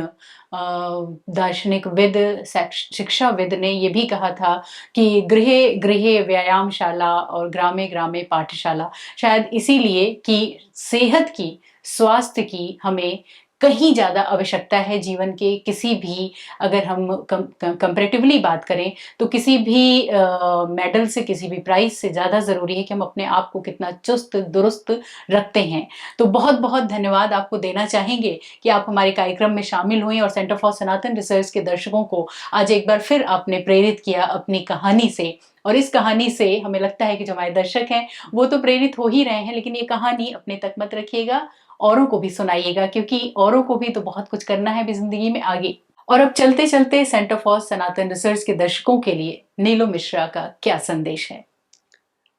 दार्शनिकविद, शिक्षाविद ने ये भी कहा था कि गृहे गृहे व्यायामशाला और ग्रामे ग्रामे पाठशाला। शायद इसीलिए कि सेहत की, स्वास्थ्य की हमें कहीं ज़्यादा आवश्यकता है जीवन के किसी भी, अगर हम कंपैरेटिवली बात करें तो किसी भी मेडल से, किसी भी प्राइज से ज़्यादा ज़रूरी है कि हम अपने आप को कितना चुस्त दुरुस्त रखते हैं। तो बहुत बहुत धन्यवाद आपको देना चाहेंगे कि आप हमारे कार्यक्रम में शामिल हुए और सेंटर फॉर सनातन रिसर्च के दर्शकों को आज एक बार फिर आपने प्रेरित किया अपनी कहानी से। और इस कहानी से हमें लगता है कि जो हमारे दर्शक हैं वो तो प्रेरित हो ही रहे हैं, लेकिन ये कहानी अपने तक मत रखिएगा, औरों को भी सुनाइएगा, क्योंकि औरों को भी तो बहुत कुछ करना है भी जिंदगी में आगे। और अब चलते चलते सेंटर फॉर सनातन रिसर्च के दर्शकों के लिए नीलू मिश्रा का क्या संदेश है?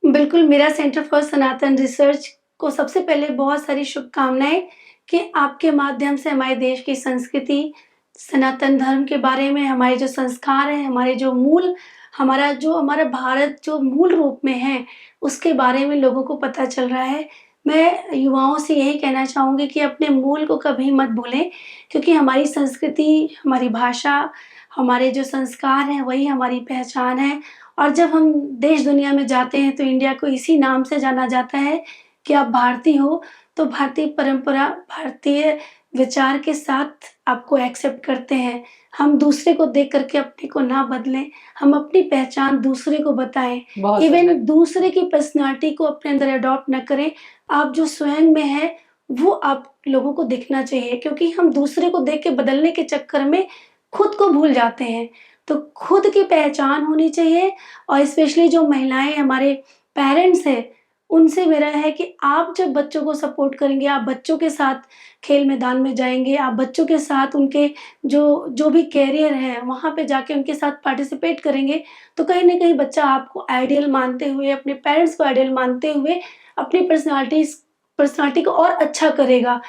बिल्कुल, मेरा सेंटर फॉर सनातन रिसर्च को सबसे पहले बहुत सारी शुभकामनाएँ कि आपके माध्यम से हमारे देश की संस्कृति, सनातन धर्म के बारे में, हमारे जो संस्कार हैं, हमारे जो मूल, हमारा भारत जो मूल रूप में है, उसके बारे में लोगों को पता चल रहा है। मैं युवाओं से यही कहना चाहूँगी कि अपने मूल को कभी मत भूलें, क्योंकि हमारी संस्कृति, हमारी भाषा, हमारे जो संस्कार हैं, वही हमारी पहचान है। और जब हम देश दुनिया में जाते हैं तो इंडिया को इसी नाम से जाना जाता है कि आप भारतीय हो, तो भारतीय परंपरा, भारतीय विचार के साथ आपको एक्सेप्ट करते हैं। हम दूसरे को देख कर के अपने को ना बदलें, हम अपनी पहचान दूसरे को बताएँ। बहुत इवन सुंदर। दूसरे की पर्सनैलिटी को अपने अंदर अडॉप्ट ना करें। आप जो स्वयं में है, वो आप लोगों को दिखना चाहिए, क्योंकि हम दूसरे को देख के बदलने के चक्कर में खुद को भूल जाते हैं। तो खुद की पहचान होनी चाहिए। और स्पेशली जो महिलाएँ, हमारे पेरेंट्स हैं, उनसे मेरा है कि आप जब बच्चों को सपोर्ट करेंगे, आप बच्चों के साथ खेल मैदान में जाएँगे, आप बच्चों के साथ उनके जो जो भी करियर है, वहाँ पे जाके उनके साथ पार्टिसिपेट करेंगे, तो कहीं न कहीं बच्चा आपको आइडियल मानते हुए, अपने पेरेंट्स को आइडियल मानते हुए, अपनी पर्सनैलिटी को और अच्छा करेगा।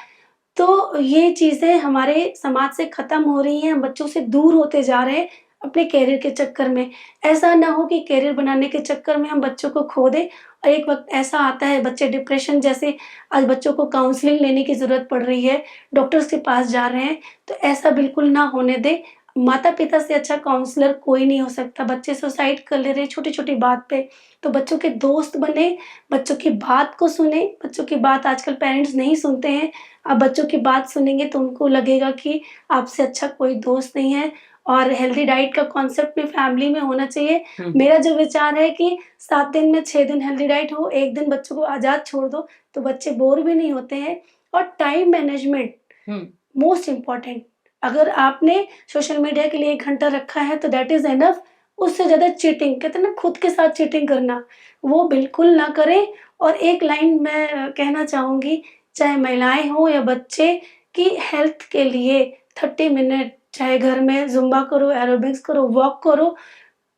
तो ये चीज़ें हमारे समाज से खत्म हो रही हैं, हम बच्चों से दूर होते जा रहे हैं अपने करियर के चक्कर में। ऐसा ना हो कि करियर बनाने के चक्कर में हम बच्चों को खो दें और एक वक़्त ऐसा आता है बच्चे डिप्रेशन जैसे, आज बच्चों को काउंसलिंग लेने की ज़रूरत पड़ रही है, डॉक्टर्स के पास जा रहे हैं, तो ऐसा बिल्कुल ना होने दें। माता-पिता से अच्छा काउंसलर कोई नहीं हो सकता। बच्चे सुसाइड कर ले रहे हैं छोटी-छोटी बात पे, तो बच्चों के दोस्त बनें, बच्चों की बात को सुनें। बच्चों की बात आजकल पेरेंट्स नहीं सुनते हैं। आप बच्चों की बात सुनेंगे तो उनको लगेगा कि आपसे अच्छा कोई दोस्त नहीं है। और हेल्दी डाइट का कॉन्सेप्ट भी फैमिली में होना चाहिए। मेरा जो विचार है कि 7 दिन में 6 दिन हेल्दी डाइट हो, 1 दिन बच्चों को आज़ाद छोड़ दो, तो बच्चे बोर भी नहीं होते हैं। और टाइम मैनेजमेंट हम्म मोस्ट इम्पोर्टेंट। अगर आपने सोशल मीडिया के लिए 1 घंटा रखा है तो दैट इज़ इनफ। उससे ज़्यादा चीटिंग, कहते हैं ना खुद के साथ चीटिंग करना, वो बिल्कुल ना करें। और एक लाइन मैं कहना चाहूँगी, चाहे महिलाएँ हों या बच्चे, कि हेल्थ के लिए 30 मिनट, चाहे घर में ज़ुम्बा करो, एरोबिक्स करो, वॉक करो,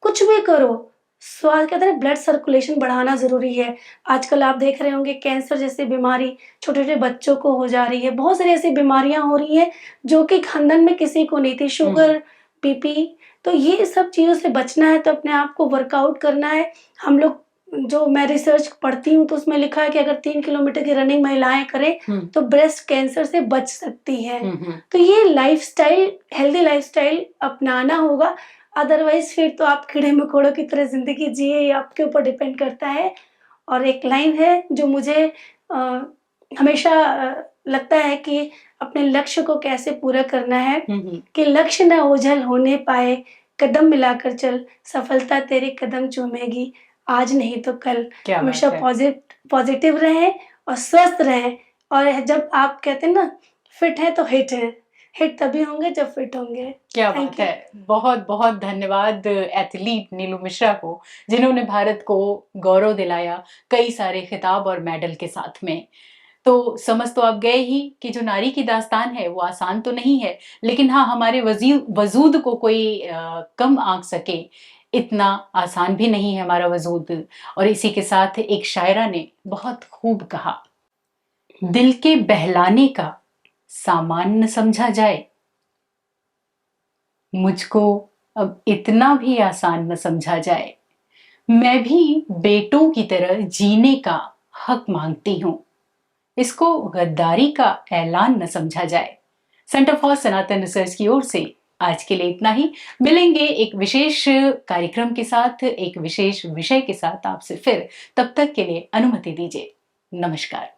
कुछ भी करो। कहते हैं ना, ब्लड सर्कुलेशन बढ़ाना ज़रूरी है। आजकल आप देख रहे होंगे कैंसर जैसी बीमारी छोटे-छोटे बच्चों को हो जा रही है। बहुत सारी ऐसी बीमारियाँ हो रही हैं जो कि खानदान में किसी को नहीं थी, शुगर, बीपी। तो ये सब चीज़ों से बचना है तो अपने आप को वर्कआउट करना है। हम लोग मैं रिसर्च पढ़ती हूँ तो उसमें लिखा है कि अगर 3 किलोमीटर की रनिंग महिलाएँ करें तो ब्रेस्ट कैंसर से बच सकती हैं। तो ये लाइफ़स्टाइल, हेल्दी लाइफ़स्टाइल अपनाना होगा। अदरवाइज़ फिर तो आप कीड़े-मकोड़ों की तरह ज़िंदगी जिए, ये आपके ऊपर डिपेंड करता है। और एक लाइन है जो मुझे अ, हमेशा लगता है कि अपने लक्ष्य को कैसे पूरा करना है कि लक्ष्य ना ओझल होने पाए, कदम मिलाकर चल, सफलता तेरे कदम चूमेगी, आज नहीं तो कल। क्या हमेशा बात है। पॉजिटिव रहें और स्वस्थ रहें। और जब आप कहते हैं ना, फिट हैं तो हिट हैं। हिट तभी होंगे जब फिट होंगे। क्या थैंक बात यू। है। बहुत बहुत धन्यवाद एथलीट नीलू मिश्रा को, जिन्होंने भारत को गौरव दिलाया कई सारे खिताब और मेडल के साथ में। तो समझ तो आप गए ही कि जो नारी की दास्तान है वो आसान तो नहीं है, लेकिन हाँ, हमारे वजूद को कोई कम आंक सके, इतना आसान भी नहीं है हमारा वजूद। और इसी के साथ एक शायरा ने बहुत खूब कहा, दिल के बहलाने का सामान न समझा जाए, मुझको अब इतना भी आसान न समझा जाए, मैं भी बेटों की तरह जीने का हक मांगती हूँ, इसको गद्दारी का ऐलान न समझा जाए। सेंटर फॉर सनातन रिसर्च की ओर से आज के लिए इतना ही। मिलेंगे एक विशेष कार्यक्रम के साथ, एक विशेष विषय के साथ आपसे फिर। तब तक के लिए अनुमति दीजिए। नमस्कार।